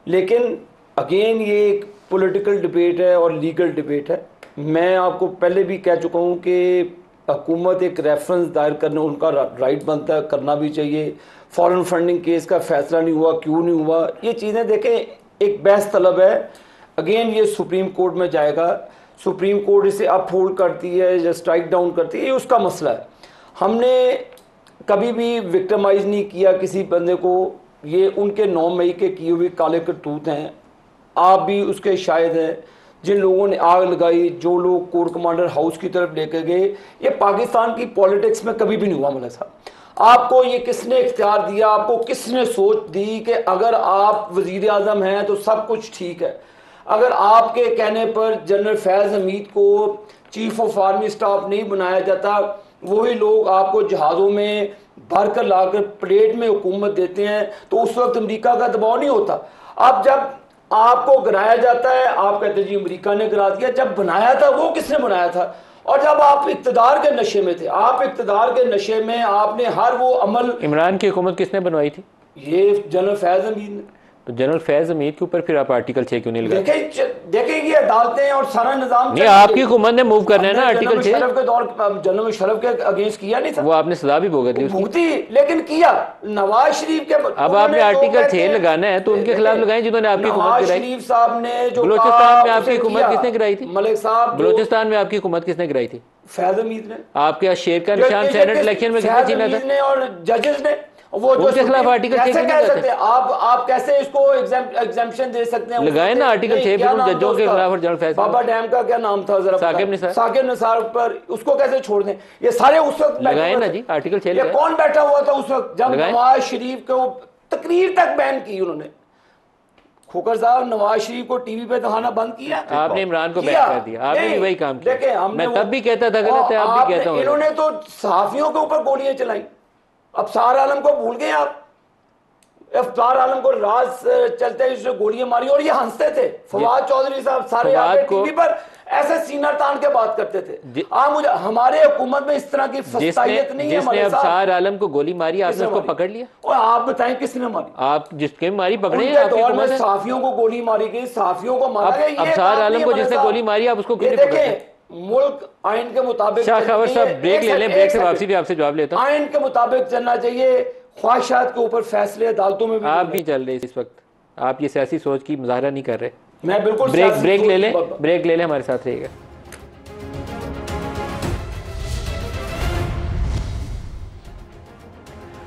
लेकिन अगेन ये एक पॉलिटिकल डिबेट है और लीगल डिबेट है। मैं आपको पहले भी कह चुका हूँ कि हुकूमत एक रेफरेंस दायर करने उनका राइट बनता है, करना भी चाहिए। फॉरेन फंडिंग केस का फैसला नहीं हुआ, क्यों नहीं हुआ, ये चीज़ें देखें एक बहस तलब है। अगेन ये सुप्रीम कोर्ट में जाएगा, सुप्रीम कोर्ट इसे अपहोल्ड करती है या स्ट्राइक डाउन करती है, ये उसका मसला है। हमने कभी भी विक्टिमाइज नहीं किया किसी बंदे को, ये उनके 9 मई के किए हुए काले करतूत हैं। आप भी उसके शायद हैं। जिन लोगों ने आग लगाई, जो लोग कोर कमांडर हाउस की तरफ लेकर गए, ये पाकिस्तान की पॉलिटिक्स में कभी भी नहीं हुआ मलिक साहब। आपको ये किसने इख्तियार दिया, आपको किसने सोच दी कि अगर आप वजीर आज़म हैं तो सब कुछ ठीक है? अगर आपके कहने पर जनरल फैज़ हमीद को चीफ ऑफ आर्मी स्टाफ नहीं बनाया जाता, वही लोग आपको जहाज़ों में भर कर लाकर प्लेट में हुकूमत देते हैं, तो उस वक्त अमेरिका का दबाव नहीं होता। अब जब आपको गिराया जाता है, आप कहते हैं जी अमेरिका ने गिरा दिया, जब बनाया था वो किसने बनाया था? और जब आप इक्तदार के नशे में थे, आप इक्तदार के नशे में आपने हर वो अमल। इमरान की हुकूमत किसने बनवाई थी? ये जनरल फैज़ हमीद ने। तो जनरल फैज़ हमीद के ऊपर फिर आप आर्टिकल 6 क्यों नहीं लगाए? देखें ये अदालतें और सारा निजाम नहीं, आपकी हुकूमत ने मूव करना है ना आर्टिकल 6 के दौर, जनरल मुशर्रफ के अगेंस्ट किया नहीं था, वो आपने सजा भी भुगत ली भुगती, लेकिन किया नवाज शरीफ के। अब आपने आर्टिकल 6 लगाना है तो उनके खिलाफ लगाएं जिन्होंने आपकी हुकूमत गिराई। शरीफ साहब ने जो बलोचिस्तान में आपकी हुकूमत किसने गिराई थी? मलिक साहब, बलोचिस्तान में आपकी हुकूमत किसने गिराई थी? फैज़ हमीद ने। आपके शेर का निशान सेनेट इलेक्शन में किसने छीना था? और जजेस ने। वो जो उनके खिलाफ आर्टिकल 6 कैसे कह सकते हैं आप कैसे इसको एग्जाम्पशन दे सकते हैं? लगाए ना आर्टिकल 6 फिर उन जजों के खिलाफ जनरल फैज़। बाबा डैम का क्या नाम था जरा? साकिब निसार पर, उसको कैसे छोड़ दें? ये सारे उस वक्त लगाए ना जी आर्टिकल 6। ये कौन बैठा हुआ था उस वक्त जब नवाज शरीफ को तकरीर तक बैन की उन्होंने? खोकर साहब, नवाज शरीफ को टीवी पे दिखाना बंद किया आपने, इमरान को बैन कर दिया आपने भी वही काम किया। देखिए मैं तब भी कहता था गलत है, आप भी कहता हूं। इन्होंने तो सहाफियों के ऊपर गोलियां चलाई। अब सारा आलम को भूल गए आप। अफ्तार आलम को राज चलते उसने गोलियां मारी और ये हंसते थे। फवाद चौधरी साहब सारे आके टीवी पर ऐसे सीना तान के बात करते थे। मुझे हमारे हुकूमत में इस तरह की फसाइयत नहीं है। जिसने अफ्तार आलम को गोली मारी आपने उसको पकड़ लिया? और आप बताएं किसने मारी? आप जिसके मारी पकड़े हैं? दौर में सहाफियों को गोली मारी गई, सहाफियों को मारा गया। अफ्तार आलम को जिसने गोली मारी आप उसको क्यों नहीं पकड़े? मुल्क आइन के मुताबिक शाह खबर साहब ब्रेक ले लें, ब्रेक से वापसी भी आपसे जवाब लेता हूं। आइन के मुताबिक चलना चाहिए, ख्वाहिशात के ऊपर फैसले अदालतों में भी आप भी चल रहे इस वक्त। आप ये सियासी सोच की मुजाहरा नहीं कर रहे। मैं बिल्कुल ब्रेक ले लें, ब्रेक ले लें, हमारे साथ रहिएगा।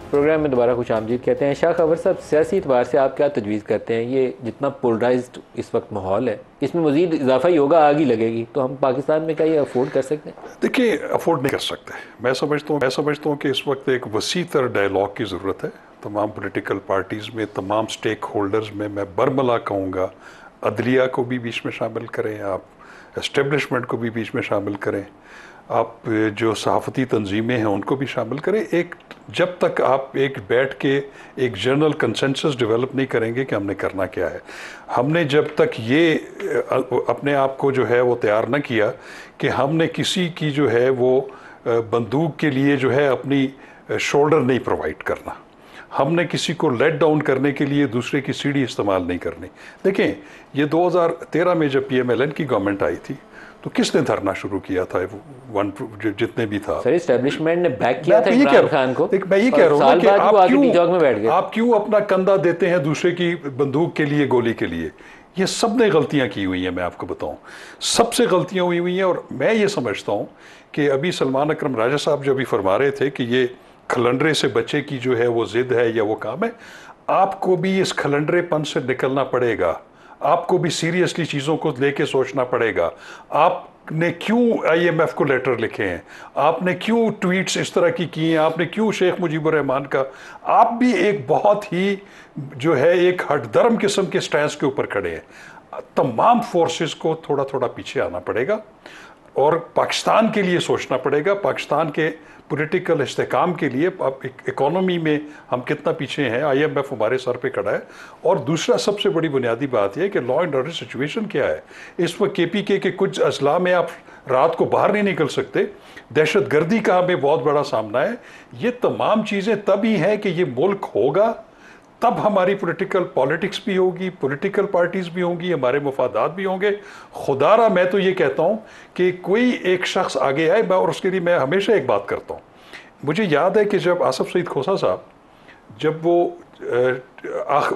प्रोग्राम में दोबारा खुश आमदीद कहते हैं। शाह खबर साहब, सियासी एतबार से आप क्या तजवीज़ करते हैं? ये जितना पोलराइज्ड इस वक्त माहौल है, इसमें मज़ीद इजाफा ही होगा, आग ही लगेगी, तो हम पाकिस्तान में क्या ये अफोर्ड कर सकते हैं? देखिए, अफोर्ड नहीं कर सकते। मैं समझता हूँ कि इस वक्त एक वसी तर डायलॉग की ज़रूरत है। तमाम पोलिटिकल पार्टीज़ में, तमाम स्टेक होल्डर्स में मैं बरमला कहूँगा, अदलिया को भी बीच में शामिल करें, आप एस्टेब्लिशमेंट को भी बीच में शामिल करें, आप जो सहाफ़ती तंजीमें हैं उनको भी शामिल करें। एक जब तक आप एक बैठ के एक जनरल कंसेंसस डेवलप नहीं करेंगे कि हमने करना क्या है, हमने जब तक ये अपने आप को जो है वो तैयार न किया कि हमने किसी की जो है वो बंदूक के लिए जो है अपनी शोल्डर नहीं प्रोवाइड करना, हमने किसी को लेट डाउन करने के लिए दूसरे की सीढ़ी इस्तेमाल नहीं करनी। देखें, ये 2013 में जब PMLN की गवर्नमेंट आई थी तो किसने धरना शुरू किया था? जितने भी था, सर एस्टेब्लिशमेंट ने बैक किया था इमरान खान को। मैं ये कह रहा हूँ कि आप क्यों अपना कंधा देते हैं दूसरे की बंदूक के लिए, गोली के लिए? ये सब ने गलतियां की हुई हैं, मैं आपको बताऊं, सबसे गलतियां हुई हैं। और मैं ये समझता हूं कि अभी सलमान अकरम राजा साहब जो अभी फरमा रहे थे कि ये खलंडरे से बच्चे की जो है वो जिद है या वो काम है, आपको भी इस खलंडरेपन से निकलना पड़ेगा, आपको भी सीरियसली चीज़ों को लेके सोचना पड़ेगा। आपने क्यों IMF को लेटर लिखे हैं, आपने क्यों ट्वीट्स इस तरह की किए हैं, आपने क्यों शेख मुजीबुर रहमान का, आप भी एक बहुत ही जो है एक हटदर्म किस्म के स्टैंस के ऊपर खड़े हैं। तमाम फोर्सेस को थोड़ा थोड़ा पीछे आना पड़ेगा और पाकिस्तान के लिए सोचना पड़ेगा, पाकिस्तान के पॉलिटिकल इस्तेकाम के लिए। अब इकोनॉमी में हम कितना पीछे हैं, IMF हमारे सर पे खड़ा है। और दूसरा सबसे बड़ी बुनियादी बात यह है कि लॉ एंड ऑर्डर सिचुएशन क्या है इस वक्त। KPK के कुछ अजला में आप रात को बाहर नहीं निकल सकते, दहशत गर्दी का हमें बहुत बड़ा सामना है। ये तमाम चीज़ें तभी हैं कि ये मुल्क होगा, तब हमारी पॉलिटिक्स भी होगी, पॉलिटिकल पार्टीज भी होंगी, हमारे मफादात भी होंगे। खुदारा मैं तो ये कहता हूँ कि कोई एक शख्स आगे आए, और उसके लिए मैं हमेशा एक बात करता हूँ। मुझे याद है कि जब आसफ सईद खोसा साहब, जब वो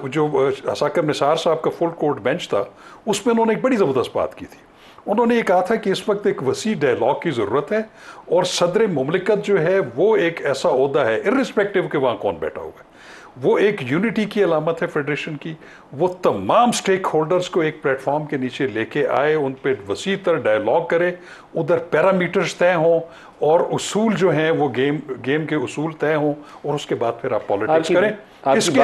जो असाकर निसार साहब का फुल कोर्ट बेंच था, उसमें उन्होंने एक बड़ी ज़बरदस्त बात की थी। उन्होंने ये कहा था कि इस वक्त एक वसी डायलॉग की ज़रूरत है और सदर मुमलिकत जो है वो एक ऐसा ओहदा है, इर्रिस्पेक्टिव के वहाँ कौन बैठा हुआ है, वो एक यूनिटी की अलामत है फेडरेशन की। वो तमाम स्टेक होल्डर्स को एक प्लेटफॉर्म के नीचे लेके आए, उन पर वसी तर डायलॉग करे, उधर पैरामीटर्स तय हों और उसूल जो हैं वो गेम के उसूल तय हों, और उसके बाद फिर आप पॉलिटिक्स करें। इसके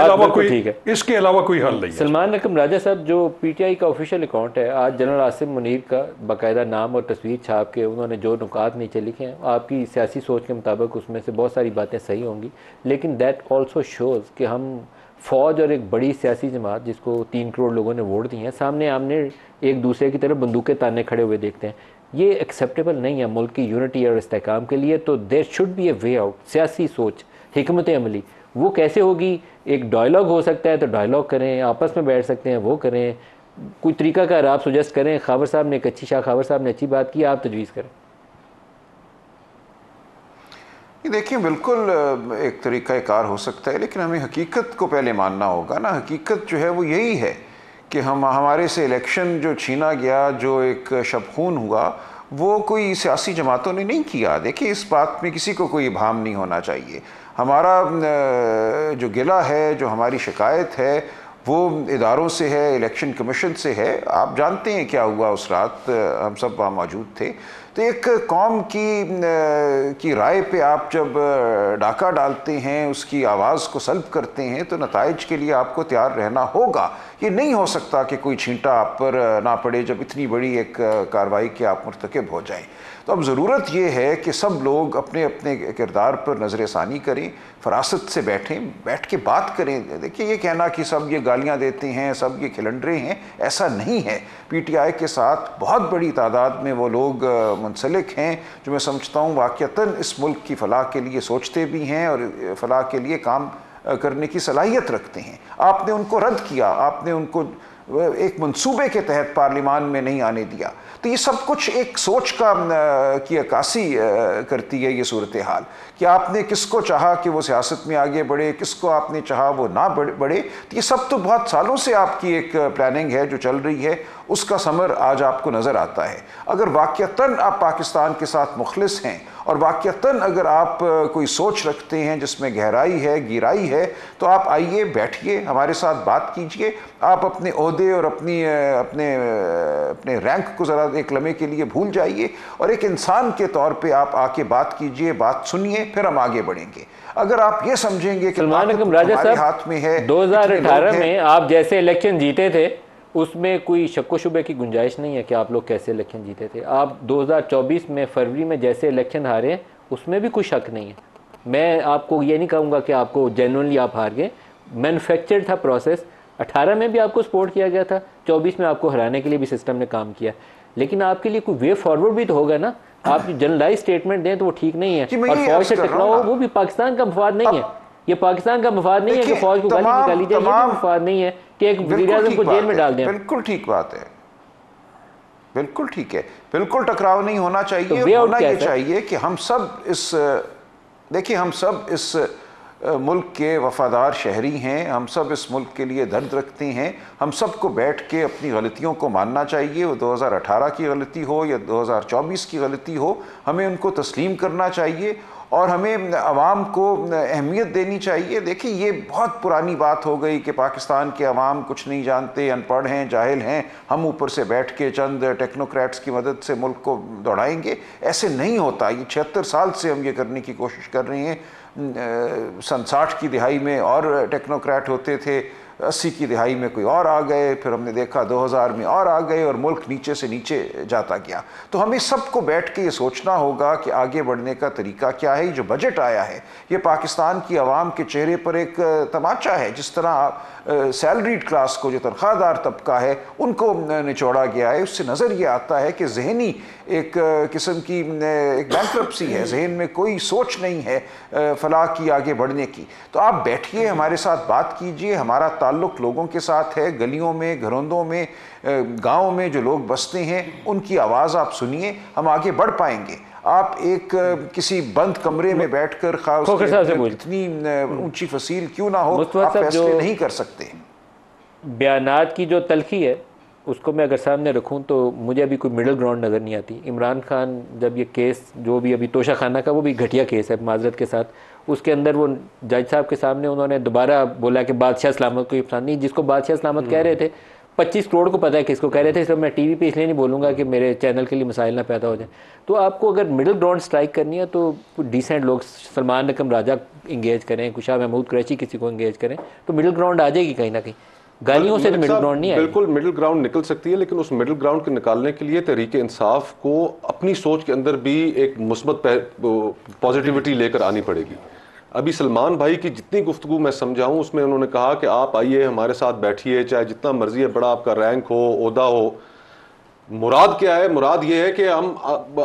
अलावा कोई हल नहीं है। सलमान अकरम राजा साहब, जो PTI का ऑफिशियल अकाउंट है, आज जनरल आसिम मुनीर का बाकायदा नाम और तस्वीर छाप के उन्होंने जो नुकात नीचे लिखे हैं, आपकी सियासी सोच के मुताबिक उसमें से बहुत सारी बातें सही होंगी, लेकिन दैट ऑल्सो शोज़ कि हम फ़ौज और एक बड़ी सियासी जमात जिसको 3 करोड़ लोगों ने वोट दिए हैं, सामने आमने एक दूसरे की तरफ बंदूकें ताने खड़े हुए देखते हैं। ये एक्सेप्टेबल नहीं है मुल्क की यूनिटी और इस्तेहकाम के लिए। तो there should be a way out. सियासी सोच, हिकमत अमली वो कैसे होगी? एक डायलॉग हो सकता है तो डायलॉग करें, आपस में बैठ सकते हैं वो करें, कोई तरीकाकार आप सुजेस्ट करें। खावर साहब ने एक अच्छी, शाह खावर साहब ने अच्छी बात की, आप तजवीज़ करें। देखिए, बिल्कुल एक तरीक़ाकार हो सकता है, लेकिन हमें हकीकत को पहले मानना होगा ना। हकीकत जो है वो यही है कि हमारे से इलेक्शन जो छीना गया, जो एक शबखून हुआ, वो कोई सियासी जमातों ने नहीं किया। देखिए, इस बात में किसी को कोई इबाहम नहीं होना चाहिए। हमारा जो गिला है, जो हमारी शिकायत है, वो इदारों से है, इलेक्शन कमीशन से है। आप जानते हैं क्या हुआ उस रात, हम सब वहाँ मौजूद थे। तो एक कौम की राय पे आप जब डाका डालते हैं, उसकी आवाज़ को सल्ब करते हैं, तो नताइज के लिए आपको तैयार रहना होगा। ये नहीं हो सकता कि कोई छींटा आप पर ना पड़े जब इतनी बड़ी एक कार्रवाई के आप मुर्तकिब हो जाएं। तो अब ज़रूरत ये है कि सब लोग अपने अपने किरदार पर नज़र-ए-सानी करें, फरासत से बैठ के बात करें। देखिए, ये कहना कि सब ये गालियां देते हैं, सब ये खिलंडरे हैं, ऐसा नहीं है। पीटीआई के साथ बहुत बड़ी तादाद में वो लोग मुंसलिक हैं जो मैं समझता हूँ वाक़तन इस मुल्क की फ़लाह के लिए सोचते भी हैं और फ़लाह के लिए काम करने की सलाहियत रखते हैं। आपने उनको रद्द किया, आपने उनको एक मंसूबे के तहत पार्लिमान में नहीं आने दिया। तो ये सब कुछ एक सोच की अक्कासी करती है ये सूरत हाल, कि आपने किसको चाहा कि वो सियासत में आगे बढ़े, किसको आपने चाहा वो ना बढ़े। तो ये सब तो बहुत सालों से आपकी एक प्लानिंग है जो चल रही है, उसका समर आज आपको नज़र आता है। अगर वाक़तन आप पाकिस्तान के साथ मुखलिस हैं और वाक़तन अगर आप कोई सोच रखते हैं जिसमें गहराई है, गिराई है, तो आप आइए, बैठिए, हमारे साथ बात कीजिए। आप अपने ओहदे और अपने रैंक को ज़रा एक लम्हे के लिए भूल जाइए और एक इंसान के तौर पे आप आके बात कीजिए, बात सुनिए, फिर हम आगे बढ़ेंगे। अगर आप ये समझेंगे कि सलमान अकरम राजा साहब हाथ में है, 2018 में आप जैसे इलेक्शन जीते थे उसमें कोई शक्को शुबे की गुंजाइश नहीं है कि आप लोग कैसे इलेक्शन जीते थे। आप 2024 में फरवरी में जैसे इलेक्शन हारे उसमें भी कोई शक नहीं है। मैं आपको ये नहीं कहूँगा कि आपको जेन्युइनली आप हार गए, मैन्युफैक्चर्ड था प्रोसेस। 18 में भी आपको सपोर्ट किया गया था, 24 में आपको हराने के लिए भी सिस्टम ने काम किया, लेकिन आपके लिए कोई वे फॉरवर्ड भी तो होगा ना। आप जो जनरलाइज स्टेटमेंट दें तो वो ठीक नहीं है। और फौज से टकराओ वो भी पाकिस्तान का मफाद नहीं है। ये पाकिस्तान का मफाद नहीं है कि फौज को गाली निकाली जाए, ये भी मफाद नहीं है कि एक वज़ीर-ए-आज़म को जेल में डाल दें। बिल्कुल ठीक बात है, बिल्कुल ठीक है, बिल्कुल टकराव नहीं होना चाहिए। तो होना ये चाहिए कि हम सब इस मुल्क के वफादार शहरी हैं, हम सब इस मुल्क के लिए दर्द रखते हैं। हम सबको बैठ के अपनी गलतियों को मानना चाहिए, वो 2018 की गलती हो या 2024 की गलती हो, हमें उनको तस्लीम करना चाहिए और हमें अवाम को अहमियत देनी चाहिए। देखिए, ये बहुत पुरानी बात हो गई कि पाकिस्तान के अवाम कुछ नहीं जानते, अनपढ़ हैं, जाहिल हैं, हम ऊपर से बैठ के चंद टेक्नोक्रेट्स की मदद से मुल्क को दौड़ाएंगे। ऐसे नहीं होता। ये 76 साल से हम ये करने की कोशिश कर रहे हैं। सन 60 की दिहाई में और टेक्नोक्रेट होते थे, 80 की दिहाई में कोई और आ गए, फिर हमने देखा 2000 में और आ गए और मुल्क नीचे से नीचे जाता गया। तो हमें सबको बैठ के ये सोचना होगा कि आगे बढ़ने का तरीका क्या है। जो बजट आया है ये पाकिस्तान की आवाम के चेहरे पर एक तमाचा है। जिस तरह सैलरीड क्लास को, जो तनख्वाहदार तबका है, उनको निचोड़ा गया है, उससे नज़र ये आता है कि जहनी एक किस्म की एक बैंक्रप्सी है, जहन में कोई सोच नहीं है फलाह की, आगे बढ़ने की। तो आप बैठिए, हमारे साथ बात कीजिए। हमारा ताल्लुक़ लोगों के साथ है, गलियों में, घरोंदों में, गाँव में जो लोग बसते हैं उनकी आवाज़ आप सुनिए, हम आगे बढ़ पाएंगे। आप एक किसी बंद कमरे में बैठकर इतनी ऊंची फसील क्यों ना हो, आप फैसले नहीं कर सकते। बयानात की जो तलखी है उसको मैं अगर सामने रखूं तो मुझे अभी कोई मिडिल ग्राउंड नज़र नहीं आती। इमरान खान जब ये केस जो भी अभी तोशा खाना का, वो भी घटिया केस है माजरत के साथ, उसके अंदर वो जज साहब के सामने उन्होंने दोबारा बोला कि बादशाह सलामत को पसंद नहीं, जिसको बादशाह सलामत कह रहे थे 25 करोड़ को पता है किसको कह रहे थे। इसलिए मैं टीवी पे इसलिए नहीं बोलूँगा कि मेरे चैनल के लिए मसाइल ना पैदा हो जाए। तो आपको अगर मिडिल ग्राउंड स्ट्राइक करनी है तो डिसेंट लोग, सलमान अकरम राजा इंगेज करें, कुशाह महमूद कुरैशी किसी को इंगेज करें, तो मिडिल ग्राउंड आ जाएगी कहीं ना कहीं। गालियों से तो मिडिल ग्राउंड नहीं है। बिल्कुल मिडिल ग्राउंड निकल सकती है, लेकिन उस मिडिल ग्राउंड के निकालने के लिए तहरीक इंसाफ को अपनी सोच के अंदर भी एक मुस्बत पॉजिटिविटी लेकर आनी पड़ेगी। अभी सलमान भाई की जितनी गुफ्तगू मैं समझाऊं उसमें उन्होंने कहा कि आप आइए हमारे साथ बैठिए, चाहे जितना मर्जी है, बड़ा आपका रैंक हो, ओहदा हो। मुराद क्या है? मुराद ये है कि हम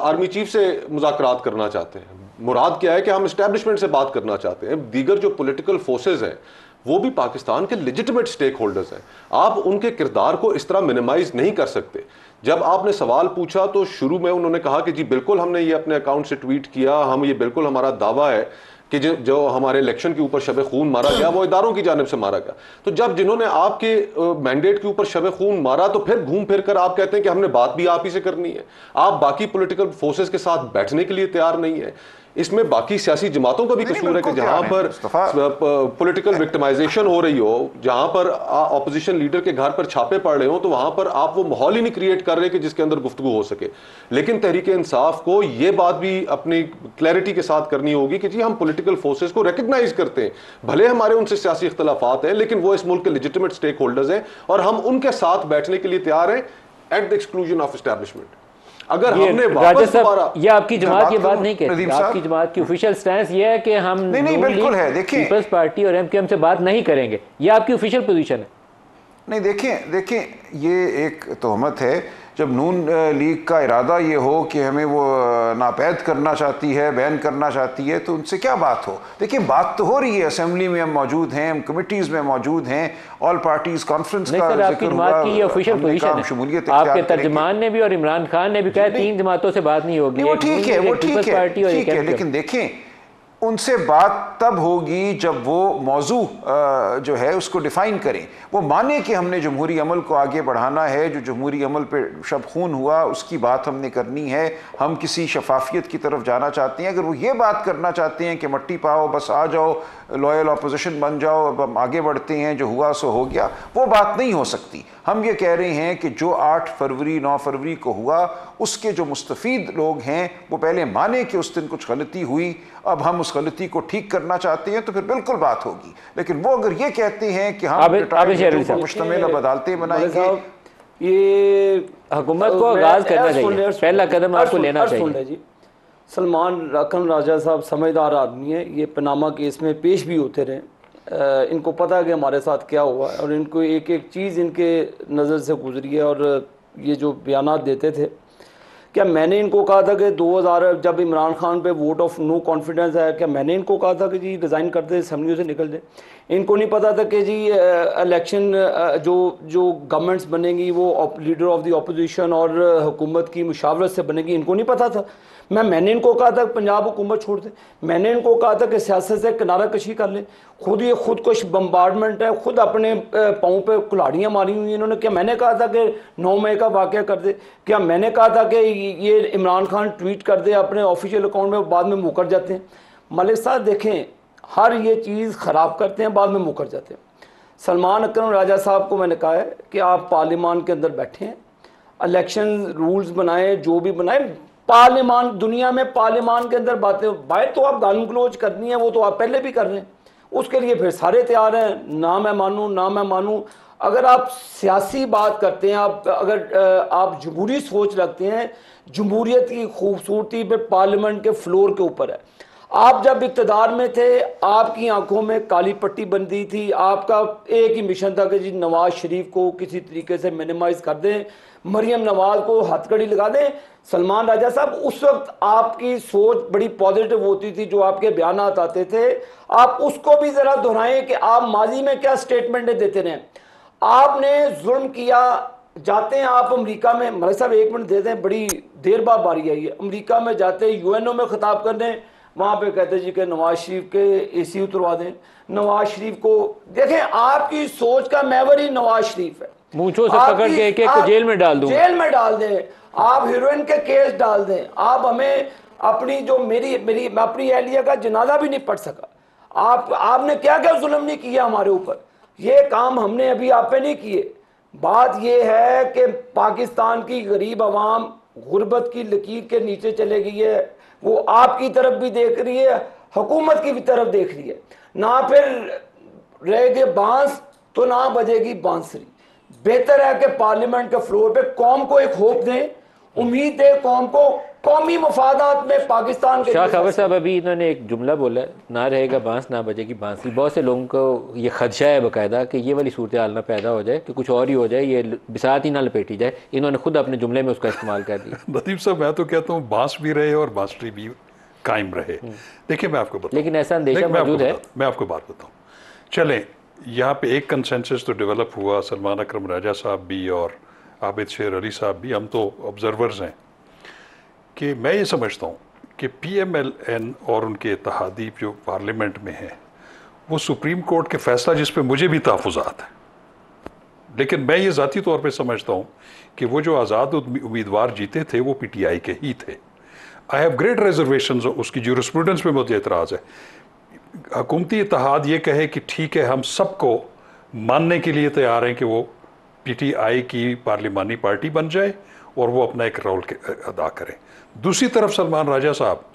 आर्मी चीफ से मुज़ाकरात करना चाहते हैं। मुराद क्या है कि हम इस्टेब्लिशमेंट से बात करना चाहते हैं। दीगर जो पॉलिटिकल फोर्सेज हैं वो भी पाकिस्तान के लेजिटिमेट स्टेक होल्डर्स हैं। आप उनके किरदार को इस तरह मिनिमाइज नहीं कर सकते। जब आपने सवाल पूछा तो शुरू में उन्होंने कहा कि जी बिल्कुल हमने ये अपने अकाउंट से ट्वीट किया, हम ये बिल्कुल हमारा दावा है कि जो हमारे इलेक्शन के ऊपर शब खून मारा गया वो इदारों की जानिब से मारा गया। तो जब जिन्होंने आपके मैंडेट के ऊपर शब खून मारा तो फिर घूम फिर कर आप कहते हैं कि हमने बात भी आप ही से करनी है। आप बाकी पॉलिटिकल फोर्सेस के साथ बैठने के लिए तैयार नहीं है। इसमें बाकी सियासी जमातों का भी कसूर है कि जहां पर पॉलिटिकल विक्टिमाइजेशन हो रही हो, जहां पर ऑपोजिशन लीडर के घर पर छापे पड़ रहे हो, तो वहां पर आप वो माहौल ही नहीं क्रिएट कर रहे कि जिसके अंदर गुफ्तगू हो सके। लेकिन तहरीक इंसाफ को ये बात भी अपनी क्लैरिटी के साथ करनी होगी कि जी हम पॉलिटिकल फोर्सेस को रिकग्नाइज करते हैं, भले हमारे उनसे सियासी इख्तलाफात हैं, लेकिन वो इस मुल्क के लेजिटिमेट स्टेक होल्डर्स हैं और हम उनके साथ बैठने के लिए तैयार हैं at the exclusion of establishment. अगर हमने वापस दोबारा, ये आपकी जमात ये बात नहीं कहती, आपकी जमात की ऑफिशियल स्टैंस ये है कि हम नहीं बिल्कुल है, देखिए पीपल्स पार्टी और एमक्यूएम से बात नहीं करेंगे, ये आपकी ऑफिशियल पोजीशन है। नहीं देखें ये एक तोहमत है। जब नून लीग का इरादा ये हो कि हमें वो नापैद करना चाहती है, बैन करना चाहती है, तो उनसे क्या बात हो। देखिए बात तो हो रही है, असेंबली में हम मौजूद हैं, हम कमिटीज़ में मौजूद हैं, ऑल पार्टीज कॉन्फ्रेंस का आपकी जमात की ये ऑफिशियल पोजीशन है। आपके तर्जमान ने भी और इमरान खान ने भी कहा 3 जमातों से बात नहीं होगी। वो ठीक है, वो ठीक है, लेकिन देखें उनसे बात तब होगी जब वो मौजू जो है उसको डिफ़ाइन करें, वो माने कि हमने जमहूरी अमल को आगे बढ़ाना है, जो जमहूरी अमल पे शब खून हुआ उसकी बात हमने करनी है, हम किसी शफाफियत की तरफ जाना चाहते हैं। अगर वो ये बात करना चाहते हैं कि मट्टी पाओ, बस आ जाओ, लॉयल अपोजिशन बन जाओ, अब हम आगे बढ़ते हैं, जो हुआ सो हो गया, वो बात नहीं हो सकती। हम ये कह रहे हैं कि जो 8 फरवरी 9 फरवरी को हुआ उसके जो मुस्तफ़ीद लोग हैं वो पहले माने कि उस दिन कुछ गलती हुई, अब हम उस गलती को ठीक करना चाहते हैं, तो फिर बिल्कुल बात होगी। लेकिन वो अगर ये कहते हैं कि हम मुश्तमिल अब अदालतें बनाएंगे, ये हुकूमत को आगाज करना चाहिए, पहला कदम आपको लेना चाहिए। जी सलमान रकन राजा साहब समझदार आदमी है, ये पनामा केस में पेश भी होते रहे, इनको पता है कि हमारे साथ क्या हुआ है और इनको एक एक चीज़ इनके नज़र से गुजरी है। और ये जो बयानात देते थे, क्या मैंने इनको कहा था कि 2000 जब इमरान खान पे वोट ऑफ नो कॉन्फिडेंस आया, क्या मैंने इनको कहा था कि जी रिज़ाइन कर दे, असेंबली से निकल दे? इनको नहीं पता था कि जी इलेक्शन जो गवर्नमेंट्स बनेंगी वो लीडर ऑफ द अपोजिशन और हुकूमत की मुशावरत से बनेगी, इनको नहीं पता था। मैंने इनको कहा था पंजाब हुकूमत छोड़ दे, मैंने इनको कहा था कि सियासत से किनारा कशी कर ले, खुद ये खुदकुश बम्बार्डमेंट है, खुद अपने पाँव पे कुल्हाड़ियाँ मारी हुई इन्होंने। क्या मैंने कहा था कि 9 मई का वाक़या कर दे? क्या मैंने कहा था कि ये इमरान खान ट्वीट कर दे अपने ऑफिशियल अकाउंट में, बाद में मुकर जाते हैं? मलिक साहब देखें, हर ये चीज़ ख़राब करते हैं, बाद में मुकर जाते हैं। सलमान अकरम राजा साहब को मैंने कहा है कि आप पार्लियामान के अंदर बैठे हैं, इलेक्शन रूल्स बनाए, जो भी बनाए, पार्लियामान दुनिया में पार्लियामान के अंदर बातें बाहर तो आप गाली गलौज करनी है, वो तो आप पहले भी कर रहे हैं, उसके लिए फिर सारे तैयार हैं, ना मैं मानूं ना मैं मानूं। अगर आप सियासी बात करते हैं, अगर आप जमहूरी सोच रखते हैं, जमहूरियत की खूबसूरती पे पार्लियामेंट के फ्लोर के ऊपर है। आप जब इक़्तिदार में थे आपकी आंखों में काली पट्टी बंधी थी, आपका एक ही मिशन था कि जी नवाज शरीफ को किसी तरीके से मिनिमाइज कर दें, मरियम नवाज को हथकड़ी लगा दें। सलमान राजा साहब उस वक्त आपकी सोच बड़ी पॉजिटिव होती थी, जो आपके बयान आते थे आप उसको भी ज़रा दोहराएं कि आप माजी में क्या स्टेटमेंट देते रहे। आपने जुल्म किया, जाते हैं आप अमेरिका में, मलिक साहब 1 मिनट दे दें, बड़ी देर बाद बारी आई है, अमेरिका में जाते यूएनओ में खिताब करने, वहाँ पे कहते जी कि नवाज शरीफ के AC उतरवा दें। नवाज शरीफ को देखें, आपकी सोच का महवर ही नवाज शरीफ है, मूंछों से पकड़ के एक को जेल में डाल दूं, जेल में डाल दें, आप हीरोइन के केस डाल दें, आप हमें अपनी जो मेरी अपनी एहलिया का जनाजा भी नहीं पढ़ सका, आपने क्या क्या जुल्म नहीं किया हमारे ऊपर, ये काम हमने अभी आप पे नहीं किए। बात यह है कि पाकिस्तान की गरीब आवाम गुर्बत की लकीर के नीचे चले गई है, वो आपकी तरफ भी देख रही है, हुकूमत की भी तरफ देख रही है। ना फिर रहेगे बांस तो ना बजेगी बांसुरी। बेहतर है कि पार्लियामेंट के फ्लोर पे कौम को एक होप दें, उम्मीद दें कौम को, कौमी मफादात में पाकिस्तान के। शाह खबर साहब अभी इन्होंने एक जुमला बोला, ना रहेगा बांस ना बजेगी बांसुरी। बहुत से लोगों को ये खदशा है बाकायदा कि ये वाली सूरत हाल ना पैदा हो जाए, कि कुछ और ही हो जाए, ये बिसात ही ना लपेटी जाए। इन्होंने खुद अपने जुमले में उसका इस्तेमाल कर दिया। नदीम साहब मैं तो कहता हूँ बांस भी रहे और बांसुरी भी कायम रहे। देखिए मैं आपको बताऊँ, लेकिन ऐसा अंदेशा मौजूद है। मैं आपको बात बताऊँ, चलें यहाँ पे एक कंसेंसस तो डेवलप हुआ, सलमान अकरम राजा साहब भी और आबिद शेर अली साहब भी, हम तो ऑब्जर्वर्स हैं, कि मैं ये समझता हूँ कि PMLN और उनके इत्तेहादी जो पार्लियामेंट में हैं वो सुप्रीम कोर्ट के फैसला जिस पे मुझे भी तहफ़्फ़ुज़ात हैं, लेकिन मैं ये ज़ाती तौर पे समझता हूँ कि वो जो आज़ाद उम्मीदवार जीते थे वो PTI के ही थे। आई हैव ग्रेट रिजर्वेशंस, उसकी ज्यूरिस्प्रूडेंस पे मुझे एतराज़ है। हुकूमती इत्तेहाद ये कहे कि ठीक है हम सबको मानने के लिए तैयार हैं कि वो PTI की पार्लिमानी पार्टी बन जाए और वो अपना एक रोल अदा करें। दूसरी तरफ सलमान राजा साहब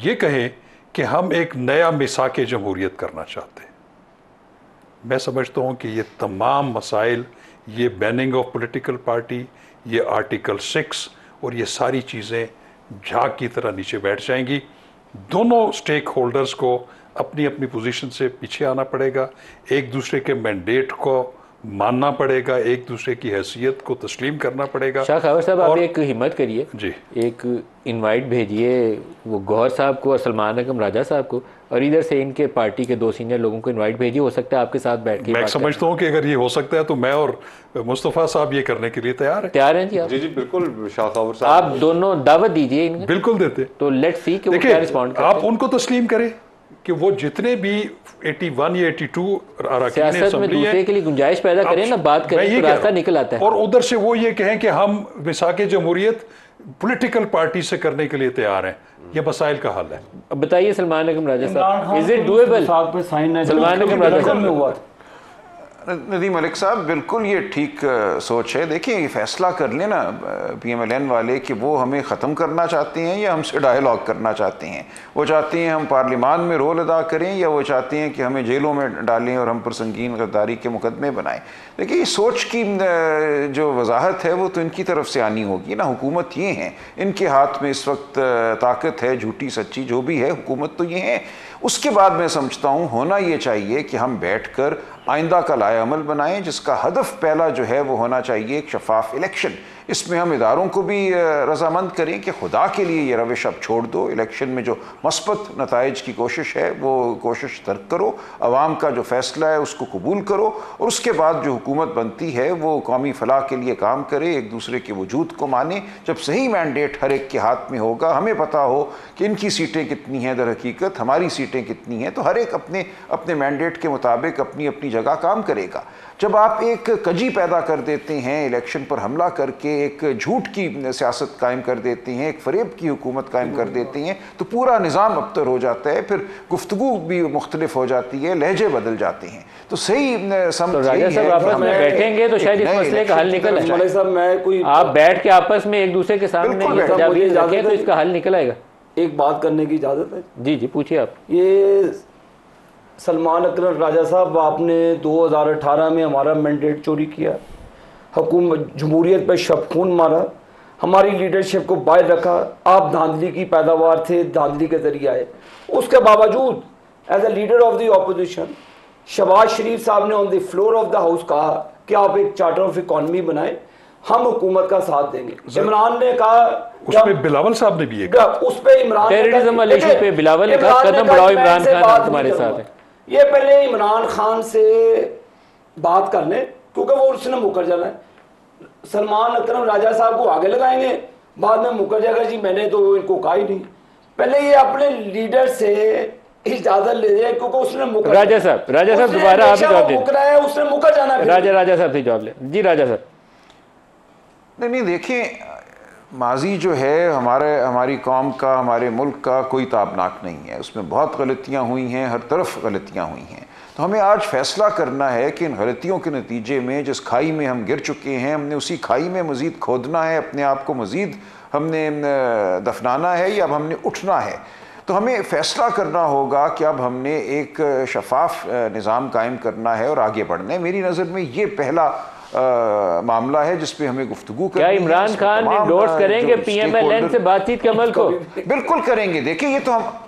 ये कहें कि हम एक नया मिसाक जमहूरियत करना चाहते हैं। मैं समझता हूँ कि ये तमाम मसाइल, ये बैनिंग ऑफ पॉलिटिकल पार्टी, ये आर्टिकल 6 और ये सारी चीज़ें झाग की तरह नीचे बैठ जाएंगी। दोनों स्टेक होल्डर्स को अपनी अपनी पोजीशन से पीछे आना पड़ेगा, एक दूसरे के मैंडेट को मानना पड़ेगा, एक दूसरे की हैसियत को तस्लीम करना पड़ेगा। शाह खबर साहब, आप एक हिम्मत करिए जी, एक इनवाइट भेजिए वो गौहर साहब को और सलमान अकरम राजा साहब को, और इधर से इनके पार्टी के 2 सीनियर लोगों को इनवाइट भेजिए। हो सकता है आपके साथ बैठ के मैं समझता हूँ कि अगर ये हो सकता है तो मैं और मुस्तफ़ा साहब ये करने के लिए तैयार हैं जी आप? जी बिल्कुल शाह खबर साहब, आप दोनों दावत दीजिए इनके। बिल्कुल देते। तो लेट्स सी कि वो क्या रिस्पॉन्ड करते हैं। आप उनको तस्लीम करें कि वो जितने भी 81 या 82 सियासत में दूसरे के लिए गुंजाइश पैदा करें ना, बात करें तो रास्ता निकल आता है। और उधर से वो ये कहें कि हम मिसाक जमहूरियत पॉलिटिकल पार्टी से करने के लिए तैयार हैं। ये मसाइल का हल है। अब बताइए सलमान अकरम राजा साहब, इज इट डूएबल? सलमान अकरम राजा साहब, नदीम मलिक साहब, बिल्कुल ये ठीक सोच है। देखिए ये फैसला कर लेना PMLN वाले कि वो हमें ख़त्म करना चाहते हैं या हमसे डायलॉग करना चाहते हैं। वो चाहते हैं हम पार्लिमान में रोल अदा करें या वो चाहते हैं कि हमें जेलों में डालें और हम पर संगीन गद्दारी के मुकदमे बनाएं। देखिए ये सोच की जो वजाहत है वो तो इनकी तरफ से आनी होगी ना। हुकूमत ये है, इनके हाथ में इस वक्त ताकत है, झूठी सच्ची जो भी है, हुकूमत तो ये है। उसके बाद मैं समझता हूँ होना ये चाहिए कि हम बैठकर आइंदा का लाएअमल बनाएं, जिसका हदफ पहला जो है वो होना चाहिए एक शफाफ इलेक्शन। इसमें हम इदारों को भी रजामंद करें कि खुदा के लिए ये रविश अब छोड़ दो, इलेक्शन में जो मस्बत नताइज की कोशिश है वो कोशिश तर्क करो, अवाम का जो फैसला है उसको कबूल करो, और उसके बाद जो हुकूमत बनती है वो कौमी फलाह के लिए काम करे, एक दूसरे के वजूद को माने। जब सही मैंडेट हर एक के हाथ में होगा, हमें पता हो कि इनकी सीटें कितनी हैं, दर हकीकत हमारी सीटें कितनी हैं, तो हर एक अपने अपने मैंडेट के मुताबिक अपनी अपनी जगह काम करेगा। जब आप एक कजी पैदा कर देते हैं, इलेक्शन पर हमला करके एक झूठ की सियासत कायम कर देते हैं, एक फरेब की हुकूमत कायम कर देते हैं, तो पूरा निज़ाम अबतर हो जाता है, फिर गुफ्तगू भी मुख्तलिफ हो जाती है, लहजे बदल जाते हैं। तो सही समझ आपस में बैठेंगे तो शायद इस मसले का हल निकल आए। आप बैठ के आपस में एक दूसरे के सामने तो इसका हल निकल आएगा। एक बात करने की इजाज़त है? जी जी पूछिए आप। ये सलमान अकरम राजा साहब, आपने 2018 में हमारा मैंडेट चोरी किया, हुकूमत जमहूरियत पर शब खून मारा, हमारी लीडरशिप को बाहर रखा, आप धांधली की पैदावार थे, धांधली के जरिए आए। उसके बावजूद as a leader of the opposition Shahbaz Sharif साहब ने on the floor of the house कहा कि आप एक चार्टर ऑफ इकॉनमी बनाए, हम हुकूमत का साथ देंगे। इमरान ने कहा, उसमें बिलावल साहब ने भी एक उस पे इमरान टेररिज्म इशू पे बिलावल ने कहा कदम बढ़ाओ, इमरान खान तुम्हारे साथ है। ये पहले इमरान खान से बात कर लें क्योंकि वो उसने मुकर जाना है। सलमान अकरम राजा साहब को आगे लगाएंगे, बाद में मुकर जाएगा जी मैंने तो इनको कहा ही नहीं। पहले ये अपने लीडर से इजाजत ले जाए क्योंकि उसने मुकर। राजा साहब दोबारा आप जवाब दें। उसने मुकर जाना। राजा साहब से जवाब ले। जी राजा साहब। नहीं देखिए, माजी जो है हमारी कौम का, हमारे मुल्क का कोई ताबनाक नहीं है, उसमें बहुत गलतियां हुई हैं, हर तरफ गलतियां हुई हैं। तो हमें आज फैसला करना है कि इन गलतियों के नतीजे में जिस खाई में हम गिर चुके हैं, हमने उसी खाई में मज़ीद खोदना है, अपने आप को मज़ीद हमने दफनाना है या अब हमने उठना है। तो हमें फ़ैसला करना होगा कि अब हमने एक शफाफ निज़ाम कायम करना है और आगे बढ़ना है। मेरी नज़र में ये पहला मामला है जिस पे हमें गुफ्तगू करनी है। क्या इमरान खान इंडोर्स करेंगे PMLN से बातचीत के अमल को? बिल्कुल करेंगे। देखिए ये तो हम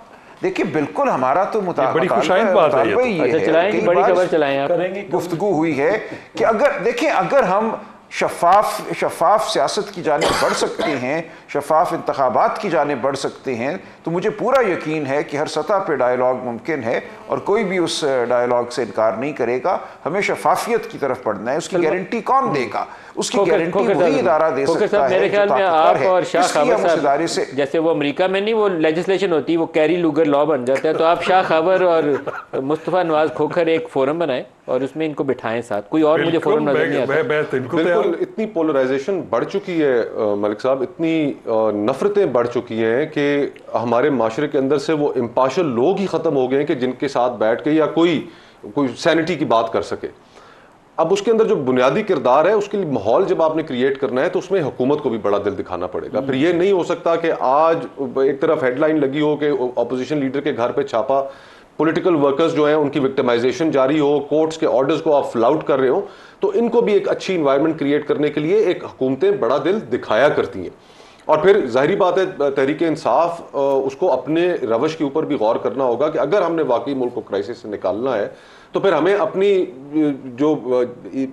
बिल्कुल हमारा तो बड़ी खुशाइंद बात है ये। बड़ी खबर चलाएं आप। गुफ्तगू हुई है कि अगर हम शफाफ सियासत की जाने बढ़ सकते हैं, शफाफ इंतखाबात की जाने बढ़ सकते हैं, तो मुझे पूरा यकीन है कि हर सतह पे डायलॉग मुमकिन है और कोई भी उस डायलॉग से इनकार नहीं करेगा। हमें शफाफियत की तरफ बढ़ना है। उसकी गारंटी कौन देगा? उसकी गारंटी वही इदारा दे सकता है। मेरे ख्याल में आप और शाह खबर साहब, जैसे वो अमेरिका में नहीं वो लेजिस्लेशन होती है, वो कैरी लूगर लॉ बन जाता है, तो आप शाह खबर और मुस्तफ़ा नवाज खोखर एक फोरम बनाए और उसमें इनको बिठाएं साथ। कोई और मुझे फोरम नजर नहीं आता। बिल्कुल इतनी पोलराइजेशन बढ़ चुकी है मलिक साहब, इतनी नफरतें बढ़ चुकी हैं कि हमारे माशरे के अंदर से वो इम्पार्शल लोग ही ख़त्म हो गए हैं कि जिनके साथ बैठ के या कोई सैनिटी की बात कर सके। अब उसके अंदर जो बुनियादी किरदार है, उसके लिए माहौल जब आपने क्रिएट करना है तो उसमें हुकूमत को भी बड़ा दिल दिखाना पड़ेगा। फिर ये नहीं हो सकता कि आज एक तरफ हेडलाइन लगी हो कि अपोजिशन लीडर के घर पे छापा, पॉलिटिकल वर्कर्स जो हैं उनकी विक्टिमाइजेशन जारी हो, कोर्ट्स के ऑर्डर्स को आप फ्लाउट कर रहे हो, तो इनको भी एक अच्छी इन्वायरमेंट क्रिएट करने के लिए एक हुकूमतें बड़ा दिल दिखाया करती हैं। और फिर जाहिर बात है तहरीक इंसाफ उसको अपने रवश के ऊपर भी गौर करना होगा कि अगर हमने वाकई मुल्क को क्राइसिस से निकालना है तो फिर हमें अपनी जो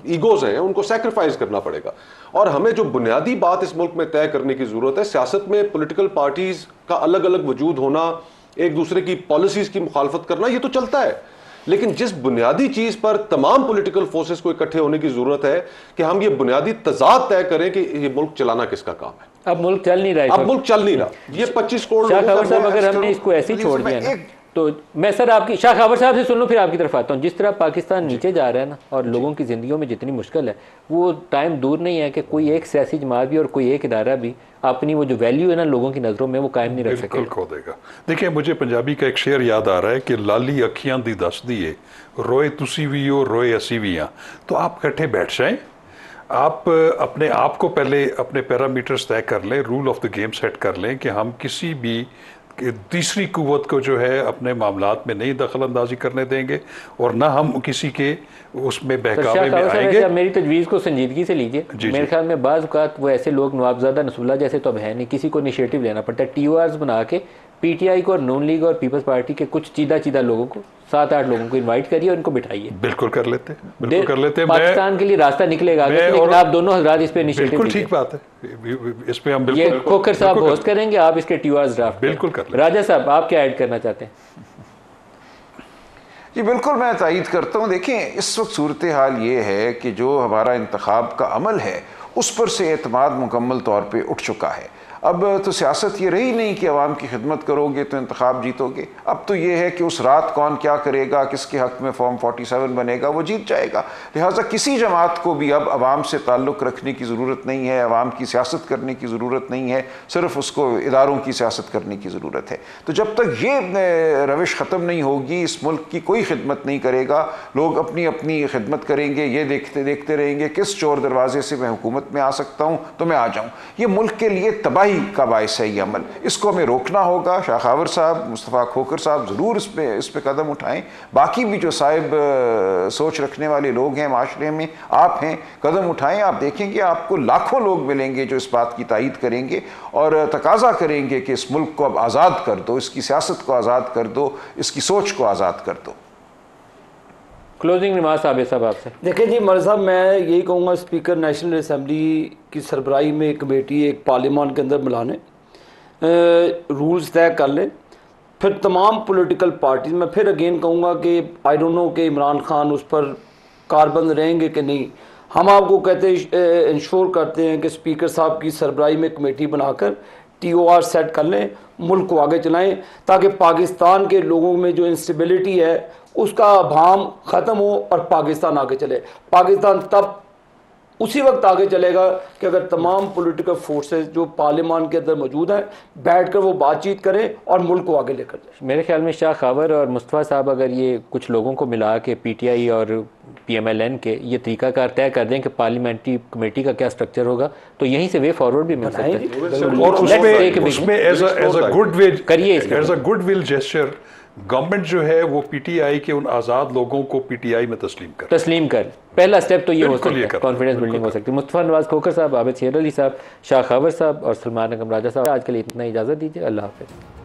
ईगोज हैं उनको सैक्रिफाइस करना पड़ेगा। और हमें जो बुनियादी बात इस मुल्क में तय करने की जरूरत है, सियासत में पॉलिटिकल पार्टीज का अलग अलग वजूद होना, एक दूसरे की पॉलिसीज की मुखालफत करना, ये तो चलता है, लेकिन जिस बुनियादी चीज पर तमाम पॉलिटिकल फोर्सेस को इकट्ठे होने की जरूरत है कि हम ये बुनियादी तजाद तय करें कि ये मुल्क चलाना किसका काम है। अब मुल्क चल नहीं रहा है, अब मुल्क चल नहीं रहा। ये 25 करोड़ शाह खबर साहब, अगर हमने इसको ऐसे ही छोड़ दिया ना, तो मैं सर आपकी शाह खबर साहब से सुन लूँ फिर आपकी तरफ आता हूँ। जिस तरह पाकिस्तान नीचे जा रहा है ना, और लोगों की ज़िंदगियों में जितनी मुश्किल है, वो टाइम दूर नहीं है कि कोई एक सियासी जमात भी और कोई एक इदारा भी अपनी वो जो वैल्यू है ना लोगों की नज़रों में वो कायम नहीं रख सके। बिल्कुल खो देगा। देखिए, मुझे पंजाबी का एक शेर याद आ रहा है कि लाली अखियां दी दस दिए, रोए तुसी भी हो रोए असी भी हाँ। तो आप इकट्ठे बैठ जाएं, आप अपने आप को पहले अपने पैरामीटर्स तय कर लें, rule of the game set कर लें कि हम किसी भी तीसरी कुव्वत को जो है अपने मामलात में नहीं दखल अंदाजी करने देंगे और ना हम किसी के उसमें बहकावे में आएंगे। मेरी तजवीज़ को संजीदगी से लीजिए। मेरे ख्याल में बाज़ औक़ात वो ऐसे लोग नवाबजादा नसरुल्लाह जैसे तो अब है नहीं, किसी को इनिशिएटिव लेना पड़ता है। TORs बना के PTI को और नून लीग और पीपल्स पार्टी के कुछ चीदा लोगों को, 7-8 लोगों को इनवाइट करिए और इनको बिठाइए। बिल्कुल कर लेते, बिल्कुल कर लेते। पाकिस्तान के लिए रास्ता निकलेगा, लेकिन आप दोनों हजरात इस पे इनिशिएटिव बिल्कुल ठीक बात है, इस पे हम बिल्कुल। ये खोखर साहब होस्ट करेंगे, आप इसके TORs ड्राफ्ट बिल्कुल कर लेते। राजा साहब, आप क्या ऐड करना चाहते हैं? जी बिल्कुल, मैं तायद करता हूँ। देखें, इस वक्त सूरत हाल ये है कि जो हमारा इंतखाब का अमल है उस पर से एतमाद मुकम्मल तौर पे उठ चुका है। अब तो सियासत ये रही नहीं कि अवाम की खिदमत करोगे तो इंतखाब जीतोगे। अब तो ये है कि उस रात कौन क्या करेगा, किसके हक़ में फॉर्म 47 बनेगा, वो जीत जाएगा। लिहाजा किसी जमात को भी अब अवाम से ताल्लुक़ रखने की ज़रूरत नहीं है, अवाम की सियासत करने की ज़रूरत नहीं है, सिर्फ़ उसको इदारों की सियासत करने की ज़रूरत है। तो जब तक ये रविश ख़त्म नहीं होगी, इस मुल्क की कोई खिदमत नहीं करेगा, लोग अपनी अपनी खिदमत करेंगे, ये देखते रहेंगे किस चोर दरवाजे से मैं हुकूमत में आ सकता हूँ तो मैं आ जाऊँ। ये मुल्क के लिए तबाही का बायस है ये अमल, इसको हमें रोकना होगा। शाह खावर साहब, मुस्तफ़ा खोखर साहब ज़रूर इस पे कदम उठाएं। बाकी भी जो साहिब सोच रखने वाले लोग हैं माशरे में, आप हैं, कदम उठाएं। आप देखेंगे आपको लाखों लोग मिलेंगे जो इस बात की तायद करेंगे और तकाजा करेंगे कि इस मुल्क को अब आज़ाद कर दो, इसकी सियासत को आज़ाद कर दो, इसकी सोच को आज़ाद कर दो। क्लोजिंग रिमार्क्स साहब आपसे। देखिए जी मर साहब, मैं यही कहूँगा स्पीकर नेशनल असम्बली की सरबराही में एक कमेटी एक पार्लियामान के अंदर मिलाने, रूल्स तय कर लें, फिर तमाम पॉलिटिकल पार्टीज। मैं फिर अगेन कहूँगा कि आई डोंट नो कि इमरान खान उस पर कारबंद रहेंगे कि नहीं। हम आपको कहते इंश्योर करते हैं कि स्पीकर साहब की सरबराही में कमेटी बनाकर TOR सेट कर लें, मुल्क को आगे चलाएं, ताकि पाकिस्तान के लोगों में जो इंस्टेबिलिटी है उसका भाम ख़त्म हो और पाकिस्तान आगे चले। पाकिस्तान तब उसी वक्त आगे चलेगा कि अगर तमाम पॉलिटिकल फोर्सेस जो पार्लियामान के अंदर मौजूद हैं बैठकर वो बातचीत करें और मुल्क को आगे लेकर जाए। मेरे ख्याल में शाह खावर और मुस्तफ़ा साहब अगर ये कुछ लोगों को मिला के PTI और PMLN के ये तरीकाकार तय कर दें कि पार्लियामेंट्री कमेटी का क्या स्ट्रक्चर होगा, तो यहीं से वे फॉरवर्ड भी मिल सकता है। और उसमें as a goodwill gesture government जो है वो PTI के उन आज़ाद लोगों को PTI में तस्लीम कर पहला स्टेप तो ये हो सकता है, कॉन्फिडेंस बिल्डिंग हो सकती है। मुस्तफ़ा नवाज़ खोखर साहब, आबिद शेर अली साहब, शाह खावर साहब और सलमान अगम राजा साहब, आज के लिए इतना इजाज़त दीजिए। अल्लाह हाफ़िज़।